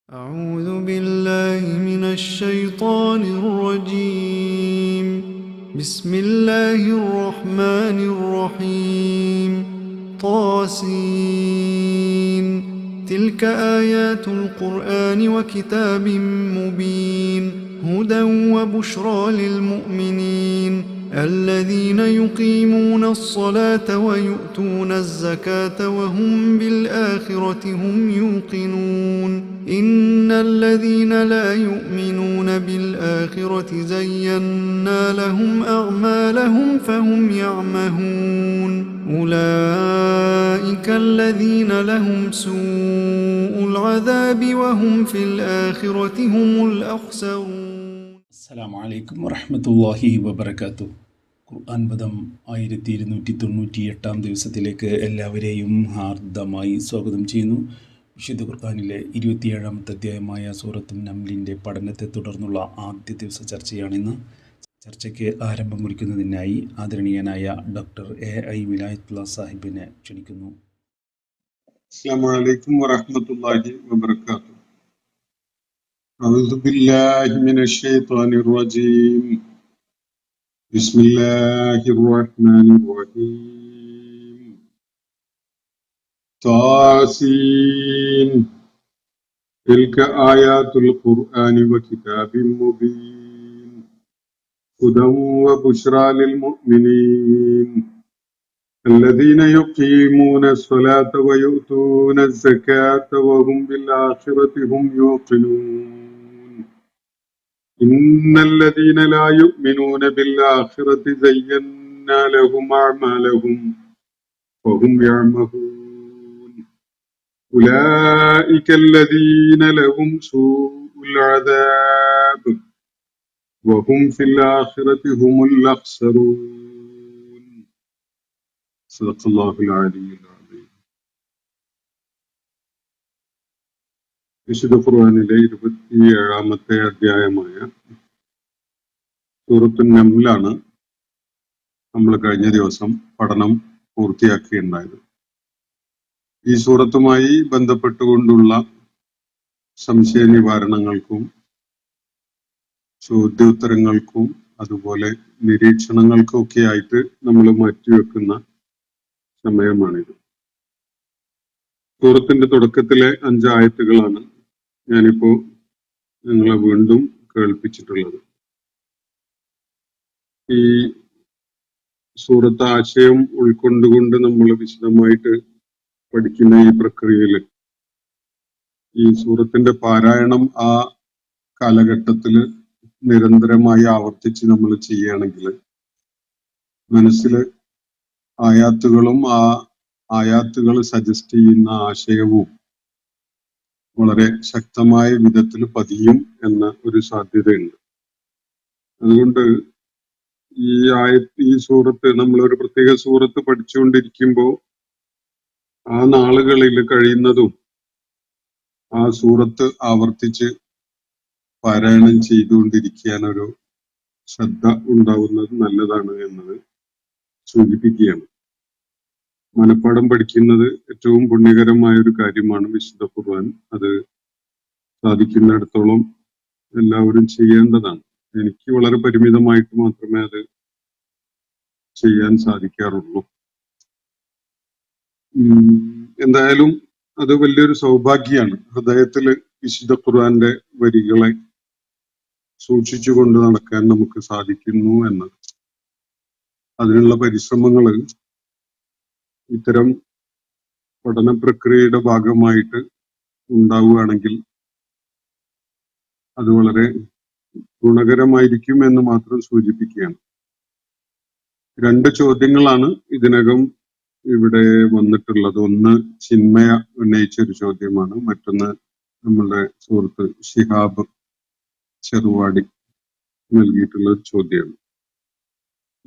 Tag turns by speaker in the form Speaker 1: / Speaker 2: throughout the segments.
Speaker 1: أعوذ بالله من الشيطان الرجيم. بسم الله الرحمن الرحيم. طاسين. تلك آيات القرآن وكتاب مبين هدى وبشرى للمؤمنين الذين يقيمون الصلاة ويؤتون الزكاة وهم بالآخرة هم يوقنون إن الذين لا يؤمنون بالآخرة زينا لهم أعمالهم فهم يعمهون أولئك الذين لهم سوء العذاب وهم في الآخرة هم الأخسرون.
Speaker 2: അസ്സലാമു അലൈക്കും വറഹ്മത്തുള്ളാഹി വബറകാതുഹു. ഖുർആൻ പദം 1298 ദിവസത്തിലേക്ക് എല്ലാവരെയും ഹാർദമായി സ്വാഗതം ചെയ്യുന്നു. വിശുദ്ധ ഖുർആനിലെ 27-ാമത്തെ അധ്യായമായ സൂറത്തുൻ നംലിൻ്റെ പഠനത്തെ തുടർന്നുള്ള ആദ്യ ദിവസ ചർച്ചയാണിന്ന്. ചർച്ചയ്ക്ക് ആരംഭം കുറിക്കുന്നതിനായി ആദരണീയനായ ഡോക്ടർ എ.ഐ. വിലായത്തുള്ള സാഹിബിനെ ക്ഷണിക്കുന്നു.
Speaker 3: അസ്സലാമു അലൈക്കും വറഹ്മത്തുള്ളാഹി വബറകാതുഹു. أعوذ بالله من الشيطان الرجيم. بسم الله الرحمن الرحيم. طاسين. تلك آيات القرآن وكتاب مبين هدى وبشرى للمؤمنين الذين يقيمون الصلاة ويؤتون الزكاة وهم بالآخرة هم يوقنون إن الذين لا يؤمنون بالآخرة زينا لهم أعمالهم وهم يعمهون أولئك الذين لهم سوء العذاب وهم في الآخرة هم الأخسرون. صدق الله العلي العظيم. വിശുദ്ധ ഖുർആനിലെ 27-ാമത്തെ അധ്യായമായ സൂറത്തുൻ നംലാണ് നമ്മൾ കഴിഞ്ഞ ദിവസം പഠനം പൂർത്തിയാക്കിയിട്ടുണ്ടായത്. ഈ സൂറത്തുമായി ബന്ധപ്പെട്ടുകൊണ്ടുള്ള സംശയ നിവാരണങ്ങൾക്കും ചോദ്യോത്തരങ്ങൾക്കും അതുപോലെ നിരീക്ഷണങ്ങൾക്കും ഒക്കെ ആയിട്ട് നമ്മൾ മാറ്റിവെക്കുന്ന സമയമാണിത്. സൂറത്തിന്റെ തുടക്കത്തിലെ 5 ആയത്തുകളാണ് ഞാനിപ്പോ നിങ്ങളെ വീണ്ടും കേൾപ്പിച്ചിട്ടുള്ളത്. ഈ സൂറത്ത് ആശയം ഉൾക്കൊണ്ടുകൊണ്ട് നമ്മൾ വിശദമായിട്ട് പഠിക്കുന്ന ഈ പ്രക്രിയയിൽ ഈ സൂറത്തിന്റെ പാരായണം ആ കാലഘട്ടത്തിൽ നിരന്തരമായി ആവർത്തിച്ച് നമ്മൾ ചെയ്യുകയാണെങ്കിൽ മനസ്സിൽ ആയാത്തുകളും ആ ആയാത്തുകൾ സജസ്റ്റ് ചെയ്യുന്ന ആശയവും വളരെ ശക്തമായ വിധത്തിൽ പതിയും എന്ന ഒരു സാധ്യതയുണ്ട്. അതുകൊണ്ട് ഈ സൂറത്ത് നമ്മളൊരു പ്രത്യേക സൂറത്ത് പഠിച്ചുകൊണ്ടിരിക്കുമ്പോൾ ആ നാളുകളിൽ കഴിയുന്നതും ആ സൂറത്ത് ആവർത്തിച്ച് പാരായണം ചെയ്തുകൊണ്ടിരിക്കാൻ ഒരു ശ്രദ്ധ ഉണ്ടാവുന്നത് നല്ലതാണ് എന്നത് സൂചിപ്പിക്കുകയാണ്. മനപ്പാഠം പഠിക്കുന്നത് ഏറ്റവും പുണ്യകരമായ ഒരു കാര്യമാണ് വിശുദ്ധ ഖുർആൻ. അത് സാധിക്കുന്നിടത്തോളം എല്ലാവരും ചെയ്യേണ്ടതാണ്. എനിക്ക് വളരെ പരിമിതമായിട്ട് മാത്രമേ അത് ചെയ്യാൻ സാധിക്കാറുള്ളൂ. എന്തായാലും അത് വലിയൊരു സൗഭാഗ്യമാണ്. ഹൃദയത്തിൽ വിശുദ്ധ ഖുർആന്റെ വരികളെ സൂക്ഷിച്ചുകൊണ്ട് നടക്കാൻ നമുക്ക് സാധിക്കുന്നു എന്നത്. അതിനുള്ള പരിശ്രമങ്ങൾ ഇത്തരം പഠന പ്രക്രിയയുടെ ഭാഗമായിട്ട് ഉണ്ടാവുകയാണെങ്കിൽ അത് വളരെ ഗുണകരമായിരിക്കും എന്ന് മാത്രം സൂചിപ്പിക്കുകയാണ്. 2 ചോദ്യങ്ങളാണ് ഇതിനകം ഇവിടെ വന്നിട്ടുള്ളത്. ഒന്ന് ചിന്മയ ഉന്നയിച്ച ഒരു ചോദ്യമാണ്, മറ്റൊന്ന് നമ്മളുടെ സുഹൃത്ത് ഷിഹാബ് ചെറുവാടി നൽകിയിട്ടുള്ള ഒരു ചോദ്യമാണ്.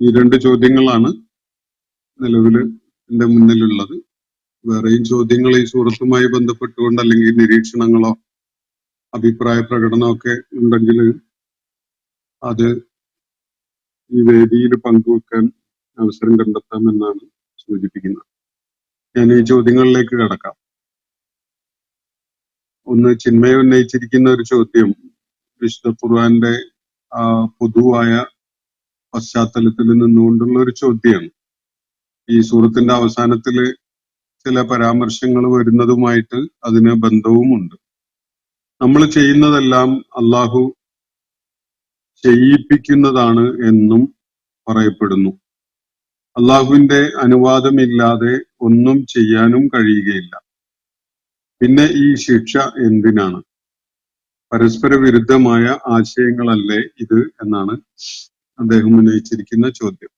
Speaker 3: ഈ 2 ചോദ്യങ്ങളാണ് നിലവിൽ എന്റെ മുന്നിലുള്ളത്. വേറെയും ചോദ്യങ്ങൾ ഈ സൂറത്തുമായി ബന്ധപ്പെട്ടുകൊണ്ട് അല്ലെങ്കിൽ നിരീക്ഷണങ്ങളോ അഭിപ്രായ പ്രകടനമൊക്കെ ഉണ്ടെങ്കിൽ അത് ഈ വേദിയിൽ പങ്കുവെക്കാൻ അവസരം കണ്ടെത്താമെന്നാണ് സൂചിപ്പിക്കുന്നത്. ഞാൻ ഈ ചോദ്യങ്ങളിലേക്ക് കടക്കാം. ഒന്ന് ചിന്മയ ഉന്നയിച്ചിരിക്കുന്ന ഒരു ചോദ്യം വിശുദ്ധ ഖുർആന്റെ പൊതുവായ പശ്ചാത്തലത്തിൽ നിന്നുകൊണ്ടുള്ള ഒരു ചോദ്യമാണ്. ഈ സൂറത്തിന്റെ അവസാനത്തില് ചില പരാമർശങ്ങൾ വരുന്നതുമായിട്ട് അതിന് ബന്ധവുമുണ്ട്. നമ്മൾ ചെയ്യുന്നതെല്ലാം അള്ളാഹു ചെയ്യിപ്പിക്കുന്നതാണ് എന്നും പറയപ്പെടുന്നു. അള്ളാഹുവിന്റെ അനുവാദമില്ലാതെ ഒന്നും ചെയ്യാനും കഴിയുകയില്ല. പിന്നെ ഈ ശിക്ഷ എന്തിനാണ്? പരസ്പര വിരുദ്ധമായ ആശയങ്ങളല്ലേ ഇത് എന്നാണ് അദ്ദേഹം ഉന്നയിച്ചിരിക്കുന്ന ചോദ്യം.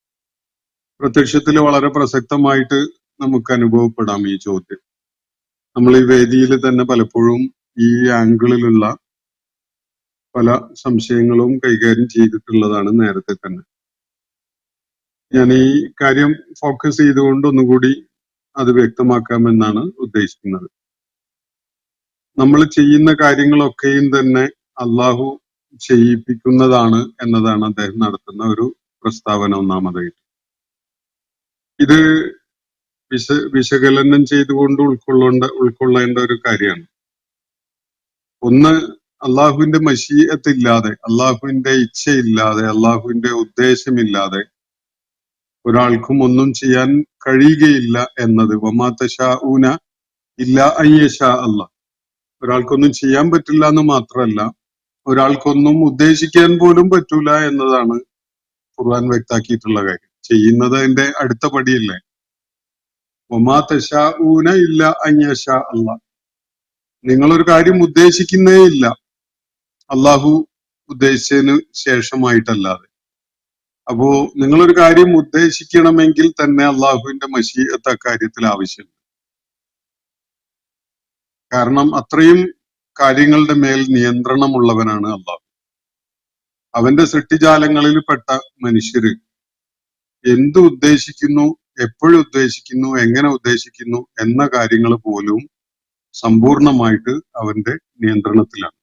Speaker 3: പ്രത്യക്ഷത്തിൽ വളരെ പ്രസക്തമായിട്ട് നമുക്ക് അനുഭവപ്പെടാം ഈ ചോദ്യം. നമ്മൾ ഈ വേദിയിൽ തന്നെ പലപ്പോഴും ഈ ആംഗിളിലുള്ള പല സംശയങ്ങളും കൈകാര്യം ചെയ്തിട്ടുള്ളതാണ് നേരത്തെ തന്നെ. ഞാൻ ഈ കാര്യം ഫോക്കസ് ചെയ്തുകൊണ്ട് ഒന്നുകൂടി അത് വ്യക്തമാക്കാമെന്നാണ് ഉദ്ദേശിക്കുന്നത്. നമ്മൾ ചെയ്യുന്ന കാര്യങ്ങളൊക്കെയും തന്നെ അള്ളാഹു ചെയ്യിപ്പിക്കുന്നതാണ് എന്നതാണ് അദ്ദേഹം നടത്തുന്ന ഒരു പ്രസ്താവന ഒന്നാമതായിട്ട്. ഇത് വിശകലനം ചെയ്തുകൊണ്ട് ഉൾക്കൊള്ളേണ്ട ഒരു കാര്യമാണ്. ഒന്ന്, അള്ളാഹുവിന്റെ മശീഅത്തില്ലാതെ, അള്ളാഹുവിന്റെ ഇച്ഛയില്ലാതെ, അള്ളാഹുവിന്റെ ഉദ്ദേശമില്ലാതെ ഒരാൾക്കും ഒന്നും ചെയ്യാൻ കഴിയുകയില്ല എന്നത്. വമാ തശാഊന ഇല്ലാ അയ്യശാ അല്ലാഹ്. ഒരാൾക്കൊന്നും ചെയ്യാൻ പറ്റില്ല എന്ന് മാത്രമല്ല, ഒരാൾക്കൊന്നും ഉദ്ദേശിക്കാൻ പോലും പറ്റൂല എന്നതാണ് ഖുർആൻ വ്യക്താക്കിയിട്ടുള്ള കാര്യം. ചെയ്യുന്നത് അതിന്റെ അടുത്ത പടിയല്ലേ. വമാ തശാഊന ഇല്ലാ അയ്യശാ അല്ലാഹ്. നിങ്ങളൊരു കാര്യം ഉദ്ദേശിക്കുന്നേ ഇല്ല അള്ളാഹു ഉദ്ദേശിച്ചതിന് ശേഷമായിട്ടല്ലാതെ. അപ്പോ നിങ്ങളൊരു കാര്യം ഉദ്ദേശിക്കണമെങ്കിൽ തന്നെ അള്ളാഹുവിന്റെ മശീഅത്ത് അക്കാര്യത്തിൽ ആവശ്യമുണ്ട്. കാരണം അത്രയും കാര്യങ്ങളുടെ മേൽ നിയന്ത്രണമുള്ളവനാണ് അള്ളാഹു. അവന്റെ സൃഷ്ടിജാലങ്ങളിൽ പെട്ട മനുഷ്യര് എന്ത് ഉദ്ദേശിക്കുന്നു, എപ്പോഴുദ്ദേശിക്കുന്നു, എങ്ങനെ ഉദ്ദേശിക്കുന്നു എന്ന കാര്യങ്ങൾ പോലും സമ്പൂർണമായിട്ട് അവന്റെ നിയന്ത്രണത്തിലാണ്.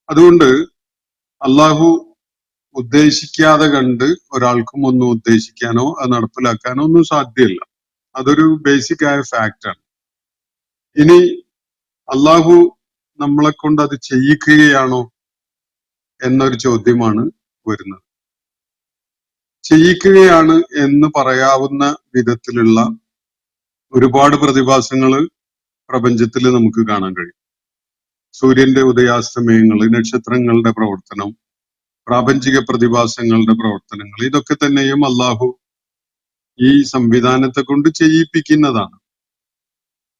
Speaker 3: അതുകൊണ്ട് അള്ളാഹു ഉദ്ദേശിക്കാതെ കണ്ട് ഒരാൾക്കും ഒന്നും ഉദ്ദേശിക്കാനോ അത് നടപ്പിലാക്കാനോ ഒന്നും സാധ്യമല്ല. അതൊരു ബേസിക് ആയ ഫാക്റ്റാണ്. ഇനി അള്ളാഹു നമ്മളെ കൊണ്ട് അത് ചെയ്യിക്കുകയാണോ എന്നൊരു ചോദ്യമാണ് വരുന്നത്. ചെയ്യിക്കുകയാണ് എന്ന് പറയാവുന്ന വിധത്തിലുള്ള ഒരുപാട് പ്രതിഭാസങ്ങൾ പ്രപഞ്ചത്തിൽ നമുക്ക് കാണാൻ കഴിയും. സൂര്യന്റെ ഉദയാസ്തമയങ്ങൾ, നക്ഷത്രങ്ങളുടെ പ്രവർത്തനം, പ്രാപഞ്ചിക പ്രതിഭാസങ്ങളുടെ പ്രവർത്തനങ്ങൾ, ഇതൊക്കെ തന്നെയും അള്ളാഹു ഈ സംവിധാനത്തെ കൊണ്ട് ചെയ്യിപ്പിക്കുന്നതാണ്.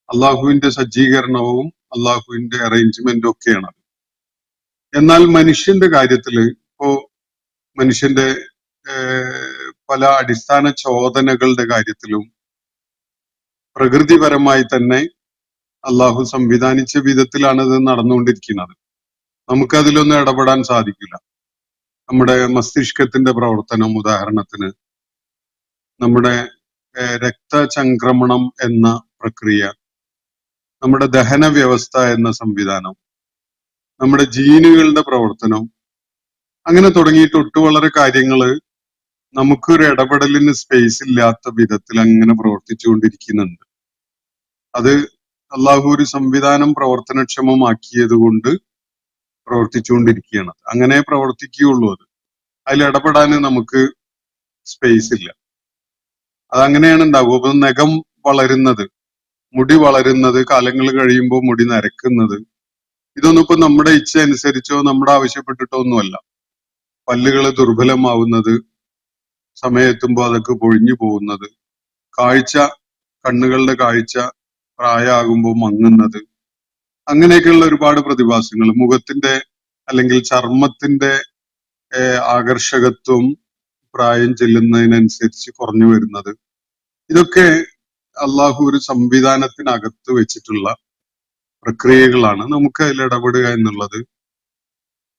Speaker 3: അള്ളാഹുവിന്റെ സജ്ജീകരണവും അള്ളാഹുവിന്റെ അറേഞ്ച്മെന്റും ഒക്കെയാണ്. എന്നാൽ മനുഷ്യന്റെ കാര്യത്തില് ഇപ്പോ മനുഷ്യന്റെ പല അടിസ്ഥാന ചോദനകളുടെ കാര്യത്തിലും പ്രകൃതിപരമായി തന്നെ അള്ളാഹു സംവിധാനിച്ച വിധത്തിലാണ് ഇത് നടന്നുകൊണ്ടിരിക്കുന്നത്. നമുക്കതിലൊന്നും ഇടപെടാൻ സാധിക്കില്ല. നമ്മുടെ മസ്തിഷ്കത്തിന്റെ പ്രവർത്തനം, ഉദാഹരണത്തിന് നമ്മുടെ രക്തചംക്രമണം എന്ന പ്രക്രിയ, നമ്മുടെ ദഹന വ്യവസ്ഥ എന്ന സംവിധാനം, നമ്മുടെ ജീനുകളുടെ പ്രവർത്തനം, അങ്ങനെ തുടങ്ങിയിട്ട് വളരെ കാര്യങ്ങള് നമുക്കൊരു ഇടപെടലിന് സ്പേസ് ഇല്ലാത്ത വിധത്തിൽ അങ്ങനെ പ്രവർത്തിച്ചുകൊണ്ടിരിക്കുന്നുണ്ട്. അത് അള്ളാഹു ഒരു സംവിധാനം പ്രവർത്തനക്ഷമമാക്കിയത് കൊണ്ട് പ്രവർത്തിച്ചുകൊണ്ടിരിക്കുകയാണ്. അങ്ങനെ പ്രവർത്തിക്കുകയുള്ളൂ. അതിൽ ഇടപെടാൻ നമുക്ക് സ്പേസ് ഇല്ല. അതങ്ങനെയാണ് ഉണ്ടാവുക. അപ്പൊ നഖം വളരുന്നത്, മുടി വളരുന്നത്, കാലങ്ങൾ കഴിയുമ്പോൾ മുടി നരക്കുന്നത്, ഇതൊന്നും ഇപ്പൊ നമ്മുടെ ഇച്ഛ അനുസരിച്ചോ നമ്മുടെ ആവശ്യപ്പെട്ടിട്ടോ ഒന്നുമല്ല. പല്ലുകൾ ദുർബലമാവുന്നത്, സമയമെത്തുമ്പോൾ അതൊക്കെ പൊഴിഞ്ഞു പോകുന്നത്, കണ്ണുകളുടെ കാഴ്ച പ്രായമാകുമ്പോൾ മങ്ങുന്നത്, അങ്ങനെയൊക്കെയുള്ള ഒരുപാട് പ്രതിഭാസങ്ങൾ, മുഖത്തിന്റെ അല്ലെങ്കിൽ ചർമ്മത്തിന്റെ ആകർഷകത്വം പ്രായം ചെല്ലുന്നതിനനുസരിച്ച് കുറഞ്ഞു വരുന്നത്, ഇതൊക്കെ അള്ളാഹു ഒരു സംവിധാനത്തിനകത്ത് വെച്ചിട്ടുള്ള പ്രക്രിയകളാണ്. നമുക്ക് അതിൽ ഇടപെടുക എന്നുള്ളത്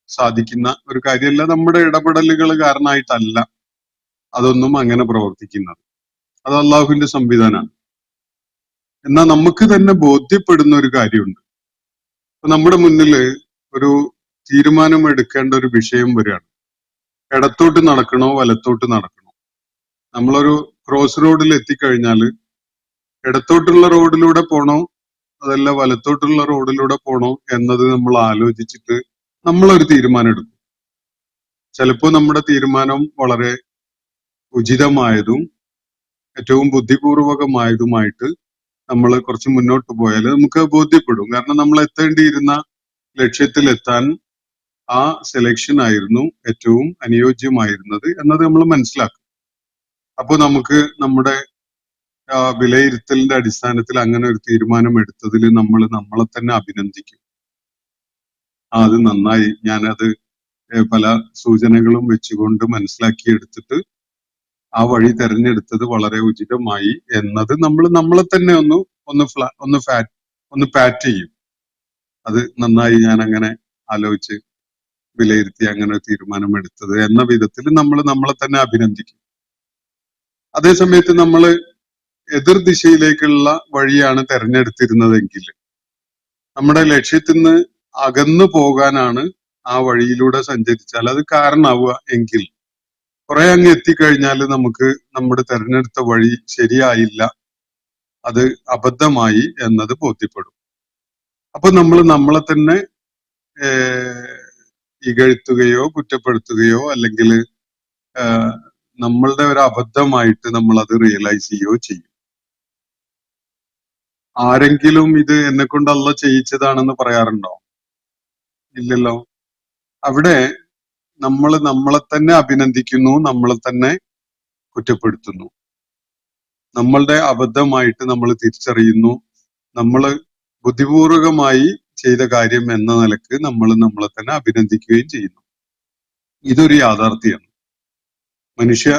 Speaker 3: സാധിക്കുന്ന ഒരു കാര്യമല്ല. നമ്മുടെ ഇടപെടലുകൾ കാരണമായിട്ടല്ല അതൊന്നും അങ്ങനെ പ്രവർത്തിക്കുന്നത്. അത് അള്ളാഹുവിന്റെ സംവിധാനമാണ്. എന്നാൽ നമുക്ക് തന്നെ ബോധ്യപ്പെടുന്ന ഒരു കാര്യമുണ്ട്. ഇപ്പൊ നമ്മുടെ മുന്നിൽ ഒരു തീരുമാനം എടുക്കേണ്ട ഒരു വിഷയം വരികയാണ്. ഇടത്തോട്ട് നടക്കണോ വലത്തോട്ട് നടക്കണോ? നമ്മളൊരു ക്രോസ് റോഡിൽ എത്തിക്കഴിഞ്ഞാൽ ഇടത്തോട്ടുള്ള റോഡിലൂടെ പോണോ അതല്ല വലത്തോട്ടുള്ള റോഡിലൂടെ പോണോ എന്നത് നമ്മൾ ആലോചിച്ചിട്ട് നമ്മളൊരു തീരുമാനം എടുക്കും. ചിലപ്പോൾ നമ്മുടെ തീരുമാനം വളരെ ഉചിതമായതും ഏറ്റവും ബുദ്ധിപൂർവകമായതുമായിട്ട് നമ്മൾ കുറച്ച് മുന്നോട്ട് പോയാൽ നമുക്ക് ബോധ്യപ്പെടും. കാരണം നമ്മൾ എത്തേണ്ടിയിരുന്ന ലക്ഷ്യത്തിലെത്താൻ ആ സെലക്ഷൻ ആയിരുന്നു ഏറ്റവും അനുയോജ്യമായിരുന്നത് എന്നത് നമ്മൾ മനസ്സിലാക്കും. അപ്പോൾ നമുക്ക് നമ്മുടെ വിലയിരുത്തലിന്റെ അടിസ്ഥാനത്തിൽ അങ്ങനെ ഒരു തീരുമാനം എടുത്തതിൽ നമ്മൾ നമ്മളെ തന്നെ അഭിനന്ദിക്കും. അത് നന്നായി, ഞാനത് പല സൂചനകളും വെച്ചുകൊണ്ട് മനസ്സിലാക്കിയെടുത്തിട്ട് ആ വഴി തെരഞ്ഞെടുത്തത് വളരെ ഉചിതമായി എന്നത് നമ്മൾ നമ്മളെ തന്നെ ഒന്ന് പാറ്റ് ചെയ്യും. അത് നന്നായി, ഞാൻ അങ്ങനെ ആലോചിച്ച് വിലയിരുത്തി അങ്ങനെ ഒരു തീരുമാനം എടുത്തത് എന്ന വിധത്തിൽ നമ്മൾ നമ്മളെ തന്നെ അഭിനന്ദിക്കും. അതേസമയത്ത് നമ്മൾ എതിർ ദിശയിലേക്കുള്ള വഴിയാണ് തെരഞ്ഞെടുത്തിരുന്നതെങ്കിൽ നമ്മുടെ ലക്ഷ്യത്തിൽ നിന്ന് അകന്നു പോകാനാണ് ആ വഴിയിലൂടെ സഞ്ചരിച്ചാൽ അത് കാരണമാവുക എങ്കിൽ കുറെ അങ്ങ് എത്തിക്കഴിഞ്ഞാൽ നമുക്ക് നമ്മുടെ തെരഞ്ഞെടുത്ത വഴി ശരിയായില്ല, അത് അബദ്ധമായി എന്നത് ബോധ്യപ്പെടും. അപ്പൊ നമ്മൾ നമ്മളെ തന്നെ ഇകഴ്ത്തുകയോ കുറ്റപ്പെടുത്തുകയോ അല്ലെങ്കിൽ നമ്മളുടെ ഒരു അബദ്ധമായിട്ട് നമ്മൾ അത് റിയലൈസ് ചെയ്യുകയോ ചെയ്യും. ആരെങ്കിലും ഇത് എന്നെ കൊണ്ട് അല്ലാഹ് ചെയ്യിച്ചതാണെന്ന് പറയാറുണ്ടോ? ഇല്ലല്ലോ. അവിടെ നമ്മൾ നമ്മളെ തന്നെ അഭിനന്ദിക്കുന്നു, നമ്മളെ തന്നെ കുറ്റപ്പെടുത്തുന്നു. നമ്മളുടെ അബദ്ധമായിട്ട് നമ്മൾ തിരിച്ചറിയുന്നു, നമ്മൾ ബുദ്ധിപൂർവകമായി ചെയ്ത കാര്യം എന്ന നിലക്ക് നമ്മൾ നമ്മളെ തന്നെ അഭിനന്ദിക്കുകയും ചെയ്യുന്നു. ഇതൊരു യാഥാർത്ഥ്യമാണ്. മനുഷ്യ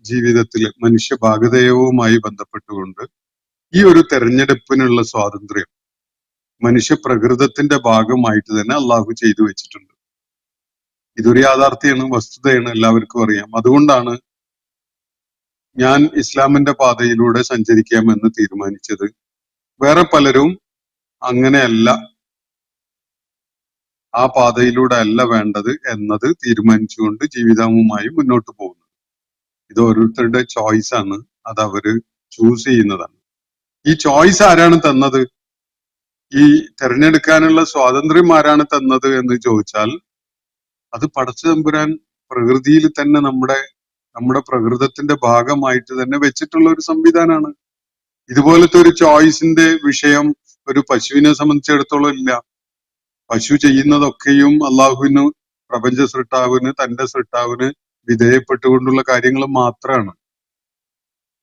Speaker 3: ജീവിതത്തിൽ മനുഷ്യ ഭാഗധേയവുമായി ബന്ധപ്പെട്ടുകൊണ്ട് ഈ ഒരു തെരഞ്ഞെടുപ്പിനുള്ള സ്വാതന്ത്ര്യം മനുഷ്യ പ്രകൃതത്തിന്റെ ഭാഗമായിട്ട് തന്നെ അള്ളാഹു ചെയ്തു വെച്ചിട്ടുണ്ട്. ഇതൊരു യാഥാർത്ഥ്യമാണ്, വസ്തുതയാണ്, എല്ലാവർക്കും അറിയാം. അതുകൊണ്ടാണ് ഞാൻ ഇസ്ലാമിന്റെ പാതയിലൂടെ സഞ്ചരിക്കാമെന്ന് തീരുമാനിച്ചത്. വേറെ പലരും അങ്ങനെയല്ല, ആ പാതയിലൂടെ അല്ല വേണ്ടത് എന്നത് തീരുമാനിച്ചുകൊണ്ട് ജീവിതവുമായി മുന്നോട്ട് പോകുന്നത്. ഇത് ഓരോരുത്തരുടെ ചോയ്സ് ആണ്, അത് അവര് ചൂസ് ചെയ്യുന്നതാണ്. ഈ ചോയ്സ് ആരാണ് തന്നത്? ഈ തെരഞ്ഞെടുക്കാനുള്ള സ്വാതന്ത്ര്യം ആരാണ് തന്നത് എന്ന് ചോദിച്ചാൽ അത് പടച്ച തമ്പുരാൻ പ്രകൃതിയിൽ തന്നെ നമ്മുടെ പ്രകൃതത്തിന്റെ ഭാഗമായിട്ട് തന്നെ വെച്ചിട്ടുള്ള ഒരു സംവിധാനമാണ്. ഇതുപോലത്തെ ഒരു ചോയ്സിന്റെ വിഷയം ഒരു പശുവിനെ സംബന്ധിച്ചിടത്തോളം ഇല്ല. പശു ചെയ്യുന്നതൊക്കെയും അള്ളാഹുവിന്, പ്രപഞ്ച സൃഷ്ടാവിന്, തന്റെ സൃഷ്ടാവിന് വിധേയപ്പെട്ടുകൊണ്ടുള്ള കാര്യങ്ങൾ മാത്രമാണ്.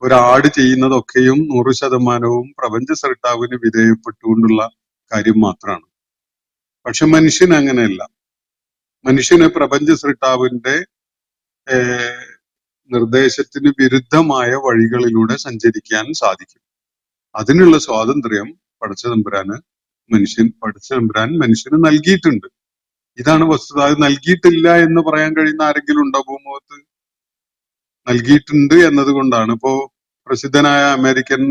Speaker 3: ഒരാട് ചെയ്യുന്നതൊക്കെയും 100% പ്രപഞ്ച സൃഷ്ടാവിന് വിധേയപ്പെട്ടുകൊണ്ടുള്ള കാര്യം മാത്രമാണ്. പക്ഷെ മനുഷ്യൻ അങ്ങനെയല്ല. മനുഷ്യന് പ്രപഞ്ച സൃഷ്ടാവിന്റെ നിർദ്ദേശത്തിന് വിരുദ്ധമായ വഴികളിലൂടെ സഞ്ചരിക്കാൻ സാധിക്കും. അതിനുള്ള സ്വാതന്ത്ര്യം പടച്ച തമ്പുരാൻ മനുഷ്യന് നൽകിയിട്ടുണ്ട്. ഇതാണ് വസ്തുത. അത് നൽകിയിട്ടില്ല എന്ന് പറയാൻ കഴിയുന്ന ആരെങ്കിലും ഉണ്ടോ ഭൂമുഖത്ത്? നൽകിയിട്ടുണ്ട് എന്നതുകൊണ്ടാണ്. ഇപ്പോ പ്രസിദ്ധനായ അമേരിക്കൻ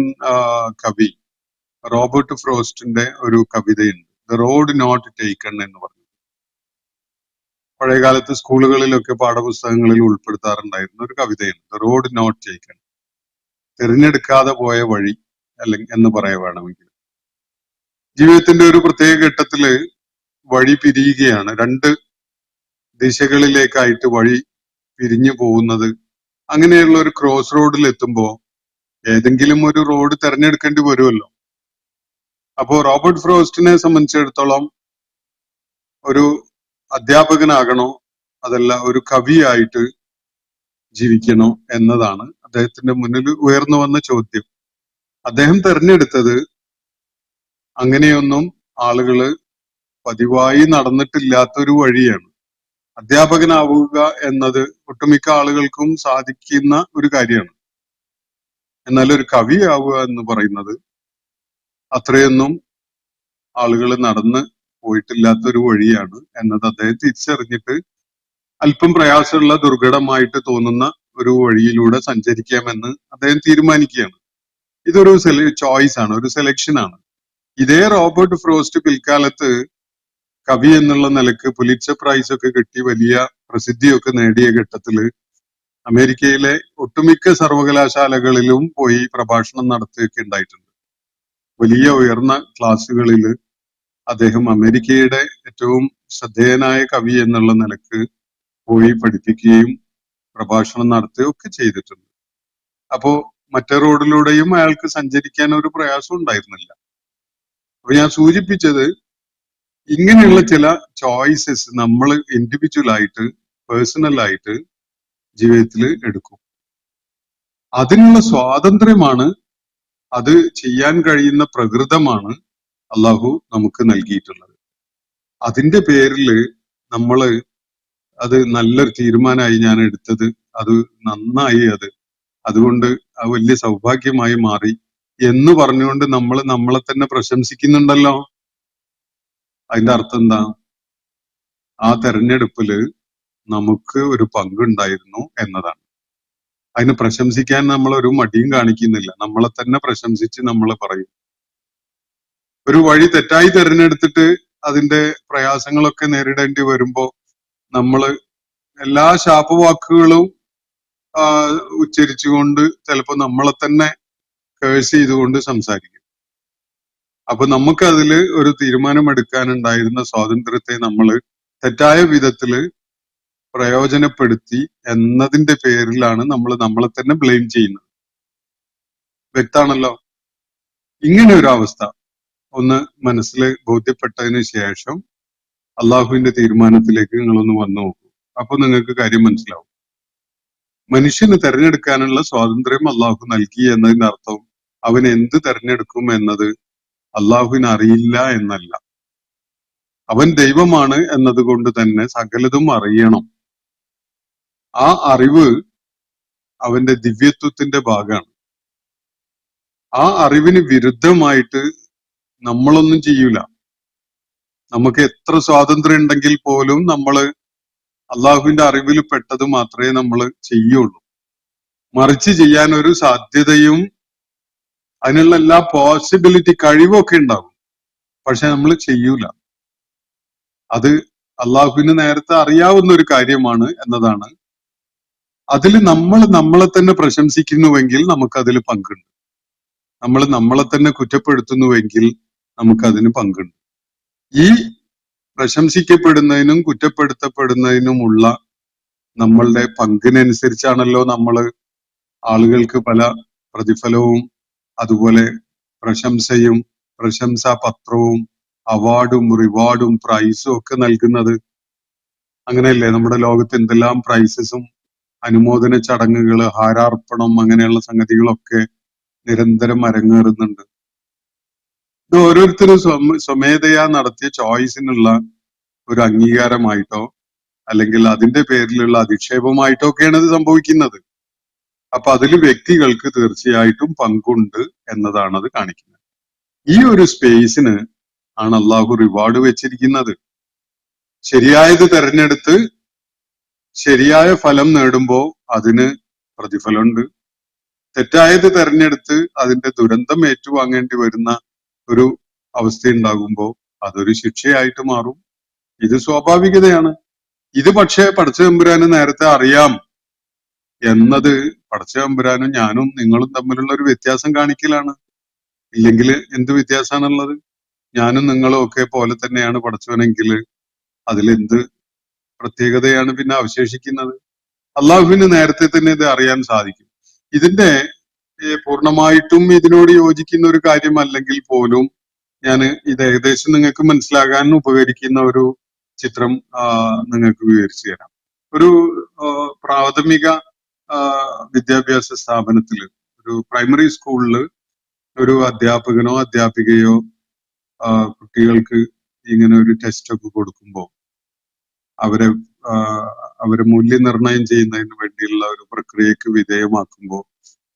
Speaker 3: കവി റോബർട്ട് ഫ്രോസ്റ്റിന്റെ ഒരു കവിതയുണ്ട്, ദ റോഡ് നോട്ട് ടേക്കൺ എന്ന് പറഞ്ഞു. പഴയകാലത്ത് സ്കൂളുകളിലൊക്കെ പാഠപുസ്തകങ്ങളിൽ ഉൾപ്പെടുത്താറുണ്ടായിരുന്ന ഒരു കവിതയാണ് ദ റോഡ് നോട്ട് ടേക്കൺ. തിരഞ്ഞെടുക്കാതെ പോയ വഴി അല്ലെങ്കിൽ എന്ന് വേണമെങ്കിൽ. ജീവിതത്തിന്റെ ഒരു പ്രത്യേക ഘട്ടത്തില് വഴി പിരിയുകയാണ്, രണ്ട് ദിശകളിലേക്കായിട്ട് വഴി പിരിഞ്ഞു പോകുന്നത്. അങ്ങനെയുള്ള ഒരു ക്രോസ് റോഡിൽ എത്തുമ്പോ ഏതെങ്കിലും ഒരു റോഡ് തെരഞ്ഞെടുക്കേണ്ടി വരുമല്ലോ. അപ്പോ റോബർട്ട് ഫ്രോസ്റ്റിനെ സംബന്ധിച്ചിടത്തോളം ഒരു അധ്യാപകനാകണോ അതല്ല ഒരു കവിയായിട്ട് ജീവിക്കണോ എന്നതാണ് അദ്ദേഹത്തിന്റെ മുന്നിൽ ഉയർന്നു വന്ന ചോദ്യം. അദ്ദേഹം തെരഞ്ഞെടുത്തത് അങ്ങനെയൊന്നും ആളുകള് പതിവായി നടന്നിട്ടില്ലാത്തൊരു വഴിയാണ്. അധ്യാപകനാവുക എന്നത് ഒട്ടുമിക്ക ആളുകൾക്കും സാധിക്കുന്ന ഒരു കാര്യമാണ്. എന്നാൽ ഒരു കവിയാവുക എന്ന് പറയുന്നത് അത്രയൊന്നും ആളുകൾ നടന്ന് പോയിട്ടില്ലാത്തൊരു വഴിയാണ് എന്നത് അദ്ദേഹം തിരിച്ചറിഞ്ഞിട്ട് അല്പം പ്രയാസമുള്ള ദുർഘടമായിട്ട് തോന്നുന്ന ഒരു വഴിയിലൂടെ സഞ്ചരിക്കാമെന്ന് അദ്ദേഹം തീരുമാനിക്കുകയാണ്. ഇതൊരു ചോയ്സ് ആണ്, ഒരു സെലക്ഷൻ ആണ്. ഇതേ റോബർട്ട് ഫ്രോസ്റ്റ് പിൽക്കാലത്ത് കവി എന്നുള്ള നിലക്ക് പുലിറ്റ്സർ പ്രൈസ് ഒക്കെ കിട്ടി വലിയ പ്രസിദ്ധിയൊക്കെ നേടിയ ഘട്ടത്തില് അമേരിക്കയിലെ ഒട്ടുമിക്ക സർവകലാശാലകളിലും പോയി പ്രഭാഷണം നടത്തുകയൊക്കെ ഉണ്ടായിട്ടുണ്ട്. വലിയ ഉയർന്ന ക്ലാസ്സുകളിൽ അദ്ദേഹം അമേരിക്കയുടെ ഏറ്റവും ശ്രദ്ധേയനായ കവി എന്നുള്ള നിലക്ക് പോയി പഠിപ്പിക്കുകയും പ്രഭാഷണം നടത്തുകയും ഒക്കെ ചെയ്തിട്ടുണ്ട്. അപ്പോ മറ്റേ റോഡിലൂടെയും അയാൾക്ക് സഞ്ചരിക്കാൻ ഒരു പ്രയാസം ഉണ്ടായിരുന്നില്ല. അപ്പൊ ഞാൻ സൂചിപ്പിച്ചത് ഇങ്ങനെയുള്ള ചില ചോയ്സസ് നമ്മൾ ഇൻഡിവിജ്വൽ ആയിട്ട് പേഴ്സണൽ ആയിട്ട് ജീവിതത്തിൽ എടുക്കും. അതിനുള്ള സ്വാതന്ത്ര്യമാണ്, അത് ചെയ്യാൻ കഴിയുന്ന പ്രകൃതമാണ് അള്ളാഹു നമുക്ക് നൽകിയിട്ടുള്ളത്. അതിന്റെ പേരിൽ നമ്മള് അത് നല്ലൊരു തീരുമാനമായി ഞാൻ എടുത്തത്, അത് നന്നായി, അതുകൊണ്ട് അത് വലിയ സൗഭാഗ്യമായി മാറി എന്ന് പറഞ്ഞുകൊണ്ട് നമ്മൾ നമ്മളെ തന്നെ പ്രശംസിക്കുന്നുണ്ടല്ലോ. അതിന്റെ അർത്ഥം എന്താ? ആ തെരഞ്ഞെടുപ്പില് നമുക്ക് ഒരു പങ്കുണ്ടായിരുന്നു എന്നതാണ്. അതിന് പ്രശംസിക്കാൻ നമ്മൾ ഒരു മടിയും കാണിക്കുന്നില്ല. നമ്മളെ തന്നെ പ്രശംസിച്ച് നമ്മൾ പറയും. ഒരു വഴി തെറ്റായി തെരഞ്ഞെടുത്തിട്ട് അതിന്റെ പ്രയാസങ്ങളൊക്കെ നേരിടേണ്ടി വരുമ്പോ നമ്മള് എല്ലാ ശാപവാക്കുകളും ഉച്ചരിച്ചുകൊണ്ട് ചിലപ്പോ നമ്മളെ തന്നെ കേഴ്സ് ചെയ്തുകൊണ്ട് സംസാരിക്കും. അപ്പൊ നമുക്ക് അതില് ഒരു തീരുമാനമെടുക്കാനുണ്ടായിരുന്ന സ്വാതന്ത്ര്യത്തെ നമ്മൾ തെറ്റായ വിധത്തില് പ്രയോജനപ്പെടുത്തി എന്നതിന്റെ പേരിലാണ് നമ്മൾ നമ്മളെ തന്നെ ബ്ലെയിം ചെയ്യുന്നത്. വ്യക്താണല്ലോ. ഇങ്ങനെ ഒരു അവസ്ഥ ഒന്ന് മനസ്സിൽ ബോധ്യപ്പെട്ടതിന് ശേഷം അള്ളാഹുവിന്റെ തീരുമാനത്തിലേക്ക് നിങ്ങളൊന്ന് വന്നു നോക്കൂ. അപ്പൊ നിങ്ങൾക്ക് കാര്യം മനസ്സിലാവും. മനുഷ്യന് തെരഞ്ഞെടുക്കാനുള്ള സ്വാതന്ത്ര്യം അള്ളാഹു നൽകി എന്നതിന്റെ അർത്ഥം അവൻ എന്ത് തെരഞ്ഞെടുക്കും എന്നത് അള്ളാഹുവിന് അറിയില്ല എന്നല്ല. അവൻ ദൈവമാണ് എന്നതുകൊണ്ട് തന്നെ സകലതും അറിയണം. ആ അറിവ് അവന്റെ ദിവ്യത്വത്തിന്റെ ഭാഗമാണ്. ആ അറിവിന് വിരുദ്ധമായിട്ട് നമ്മളൊന്നും ചെയ്യൂല. നമുക്ക് എത്ര സ്വാതന്ത്ര്യം ഉണ്ടെങ്കിൽ പോലും നമ്മള് അള്ളാഹുവിന്റെ അറിവിൽ പെട്ടത് മാത്രമേ നമ്മൾ ചെയ്യുള്ളൂ. മറിച്ച് ചെയ്യാൻ ഒരു സാധ്യതയും അതിനുള്ള എല്ലാ പോസിബിലിറ്റി കഴിവൊക്കെ ഉണ്ടാവും. പക്ഷെ നമ്മൾ ചെയ്യൂല. അത് അള്ളാഹുവിന് നേരത്തെ അറിയാവുന്ന ഒരു കാര്യമാണ് എന്നതാണ്. അതിൽ നമ്മൾ നമ്മളെ തന്നെ പ്രശംസിക്കുന്നുവെങ്കിൽ നമുക്കതിൽ പങ്കുണ്ട്. നമ്മൾ നമ്മളെ തന്നെ കുറ്റപ്പെടുത്തുന്നുവെങ്കിൽ നമുക്കതിന് പങ്കുണ്ട്. ഈ പ്രശംസിക്കപ്പെടുന്നതിനും കുറ്റപ്പെടുത്തപ്പെടുന്നതിനുമുള്ള നമ്മളുടെ പങ്കിനനുസരിച്ചാണല്ലോ നമ്മൾ ആളുകൾക്ക് പല പ്രതിഫലവും അതുപോലെ പ്രശംസയും പ്രശംസാ പത്രവും അവാർഡും റിവാർഡും പ്രൈസും ഒക്കെ നൽകുന്നത്. അങ്ങനെയല്ലേ നമ്മുടെ ലോകത്ത് എന്തെല്ലാം പ്രൈസസും അനുമോദന ചടങ്ങുകള്, ഹാരാർപ്പണം, അങ്ങനെയുള്ള സംഗതികളൊക്കെ നിരന്തരം അരങ്ങേറുന്നുണ്ട്. ഇത് ഓരോരുത്തരും സ്വമേധയാ നടത്തിയ ചോയ്സിനുള്ള ഒരു അംഗീകാരമായിട്ടോ അല്ലെങ്കിൽ അതിന്റെ പേരിലുള്ള അധിക്ഷേപമായിട്ടോ ഒക്കെയാണ് ഇത് സംഭവിക്കുന്നത്. അപ്പൊ അതിൽ വ്യക്തികൾക്ക് തീർച്ചയായിട്ടും പങ്കുണ്ട് എന്നതാണ് അത് കാണിക്കുന്നത്. ഈ ഒരു സ്പേസിന് ആണ് അള്ളാഹു റിവാർഡ് വെച്ചിരിക്കുന്നത്. ശരിയായത് തെരഞ്ഞെടുത്ത് ശരിയായ ഫലം നേടുമ്പോ അതിന് പ്രതിഫലമുണ്ട്. തെറ്റായത് തെരഞ്ഞെടുത്ത് അതിന്റെ ദുരന്തം ഏറ്റുവാങ്ങേണ്ടി വരുന്ന ഒരു അവസ്ഥയുണ്ടാകുമ്പോ അതൊരു ശിക്ഷയായിട്ട് മാറും. ഇത് സ്വാഭാവികതയാണ്. ഇത് പക്ഷേ പടച്ചതമ്പുരാന് നേരത്തെ അറിയാം എന്നത് പടച്ചതമ്പുരാനും ഞാനും നിങ്ങളും തമ്മിലുള്ള ഒരു വ്യത്യാസം കാണിക്കലാണ്. ഇല്ലെങ്കിൽ എന്ത് വ്യത്യാസമാണുള്ളത്? ഞാനും നിങ്ങളും ഒക്കെ പോലെ തന്നെയാണ് പടച്ചവനെങ്കിൽ അതിലെന്ത് പ്രത്യേകതയാണ് പിന്നെ അവശേഷിക്കുന്നത്? അള്ളാഹുവിന് നേരത്തെ തന്നെ ഇത് അറിയാൻ സാധിക്കും. ഇതിന്റെ പൂർണ്ണമായിട്ടും ഇതിനോട് യോജിക്കുന്ന ഒരു കാര്യമല്ലെങ്കിൽ പോലും ഞാൻ ഇത് ഏകദേശം നിങ്ങൾക്ക് മനസ്സിലാകാൻ ഉപകരിക്കുന്ന ഒരു ചിത്രം നിങ്ങൾക്ക് വിവരിച്ചു തരാം. ഒരു പ്രാഥമിക വിദ്യാഭ്യാസ സ്ഥാപനത്തില്, ഒരു പ്രൈമറി സ്കൂളില് ഒരു അധ്യാപകനോ അധ്യാപികയോ കുട്ടികൾക്ക് ഇങ്ങനെ ഒരു ടെസ്റ്റ് ഒക്കെ കൊടുക്കുമ്പോൾ അവരെ മൂല്യനിർണ്ണയം ചെയ്യുന്നതിന് വേണ്ടിയുള്ള ഒരു പ്രക്രിയക്ക് വിധേയമാക്കുമ്പോൾ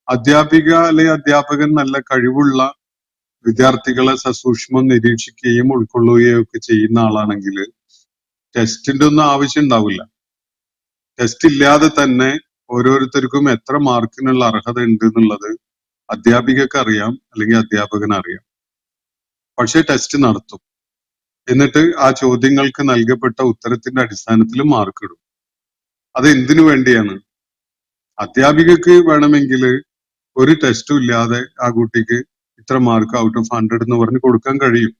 Speaker 3: അധ്യാപിക അല്ലെങ്കിൽ അധ്യാപകൻ നല്ല കഴിവുള്ള വിദ്യാർത്ഥികളെ സസൂക്ഷ്മം നിരീക്ഷിക്കുകയും ഉൾക്കൊള്ളുകയും ഒക്കെ ചെയ്യുന്ന ആളാണെങ്കിൽ ടെസ്റ്റിന്റെ ഒന്നും ആവശ്യം ഉണ്ടാവില്ല. ടെസ്റ്റ് ഇല്ലാതെ തന്നെ ഓരോരുത്തർക്കും എത്ര മാർക്കിനുള്ള അർഹത ഉണ്ട് എന്നുള്ളത് അധ്യാപികക്ക് അറിയാം, അല്ലെങ്കിൽ അധ്യാപകന് അറിയാം. പക്ഷെ ടെസ്റ്റ് നടത്തും. എന്നിട്ട് ആ ചോദ്യങ്ങൾക്ക് നൽകപ്പെട്ട ഉത്തരത്തിന്റെ അടിസ്ഥാനത്തിൽ മാർക്ക് ഇടും. അത് എന്തിനു വേണ്ടിയാണ്? അധ്യാപികക്ക് വേണമെങ്കിൽ ഒരു ടെസ്റ്റും ഇല്ലാതെ ആ കുട്ടിക്ക് ഇത്ര മാർക്ക് ഔട്ട് ഓഫ് 100 എന്ന് പറഞ്ഞ് കൊടുക്കാൻ കഴിയും.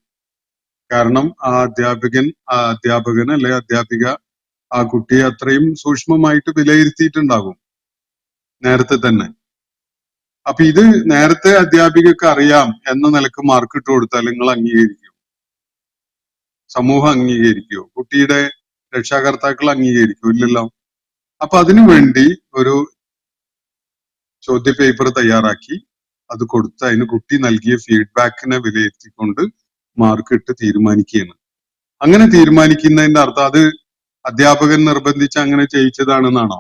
Speaker 3: കാരണം ആ അധ്യാപകൻ അല്ലെ അധ്യാപിക ആ കുട്ടിയെ അത്രയും സൂക്ഷ്മമായിട്ട് വിലയിരുത്തിയിട്ടുണ്ടാകും നേരത്തെ തന്നെ. അപ്പൊ ഇത് നേരത്തെ അധ്യാപികക്ക് അറിയാം എന്ന നിലക്ക് മാർക്ക് ഇട്ട് കൊടുത്താൽ നിങ്ങൾ അംഗീകരിക്കും? സമൂഹം അംഗീകരിക്കുമോ? കുട്ടിയുടെ രക്ഷാകർത്താക്കൾ അംഗീകരിക്കുമോ? ഇല്ലല്ലോ. അപ്പൊ അതിനു വേണ്ടി ഒരു ചോദ്യ പേപ്പർ തയ്യാറാക്കി അത് കൊടുത്ത് അതിന് കുട്ടി നൽകിയ ഫീഡ്ബാക്കിനെ വിലയിരുത്തിക്കൊണ്ട് മാർക്ക് ഇട്ട് തീരുമാനിക്കുകയാണ്. അങ്ങനെ തീരുമാനിക്കുന്നതിന്റെ അർത്ഥം അത് അധ്യാപകൻ നിർബന്ധിച്ച് അങ്ങനെ ചെയ്യിച്ചതാണെന്നാണോ?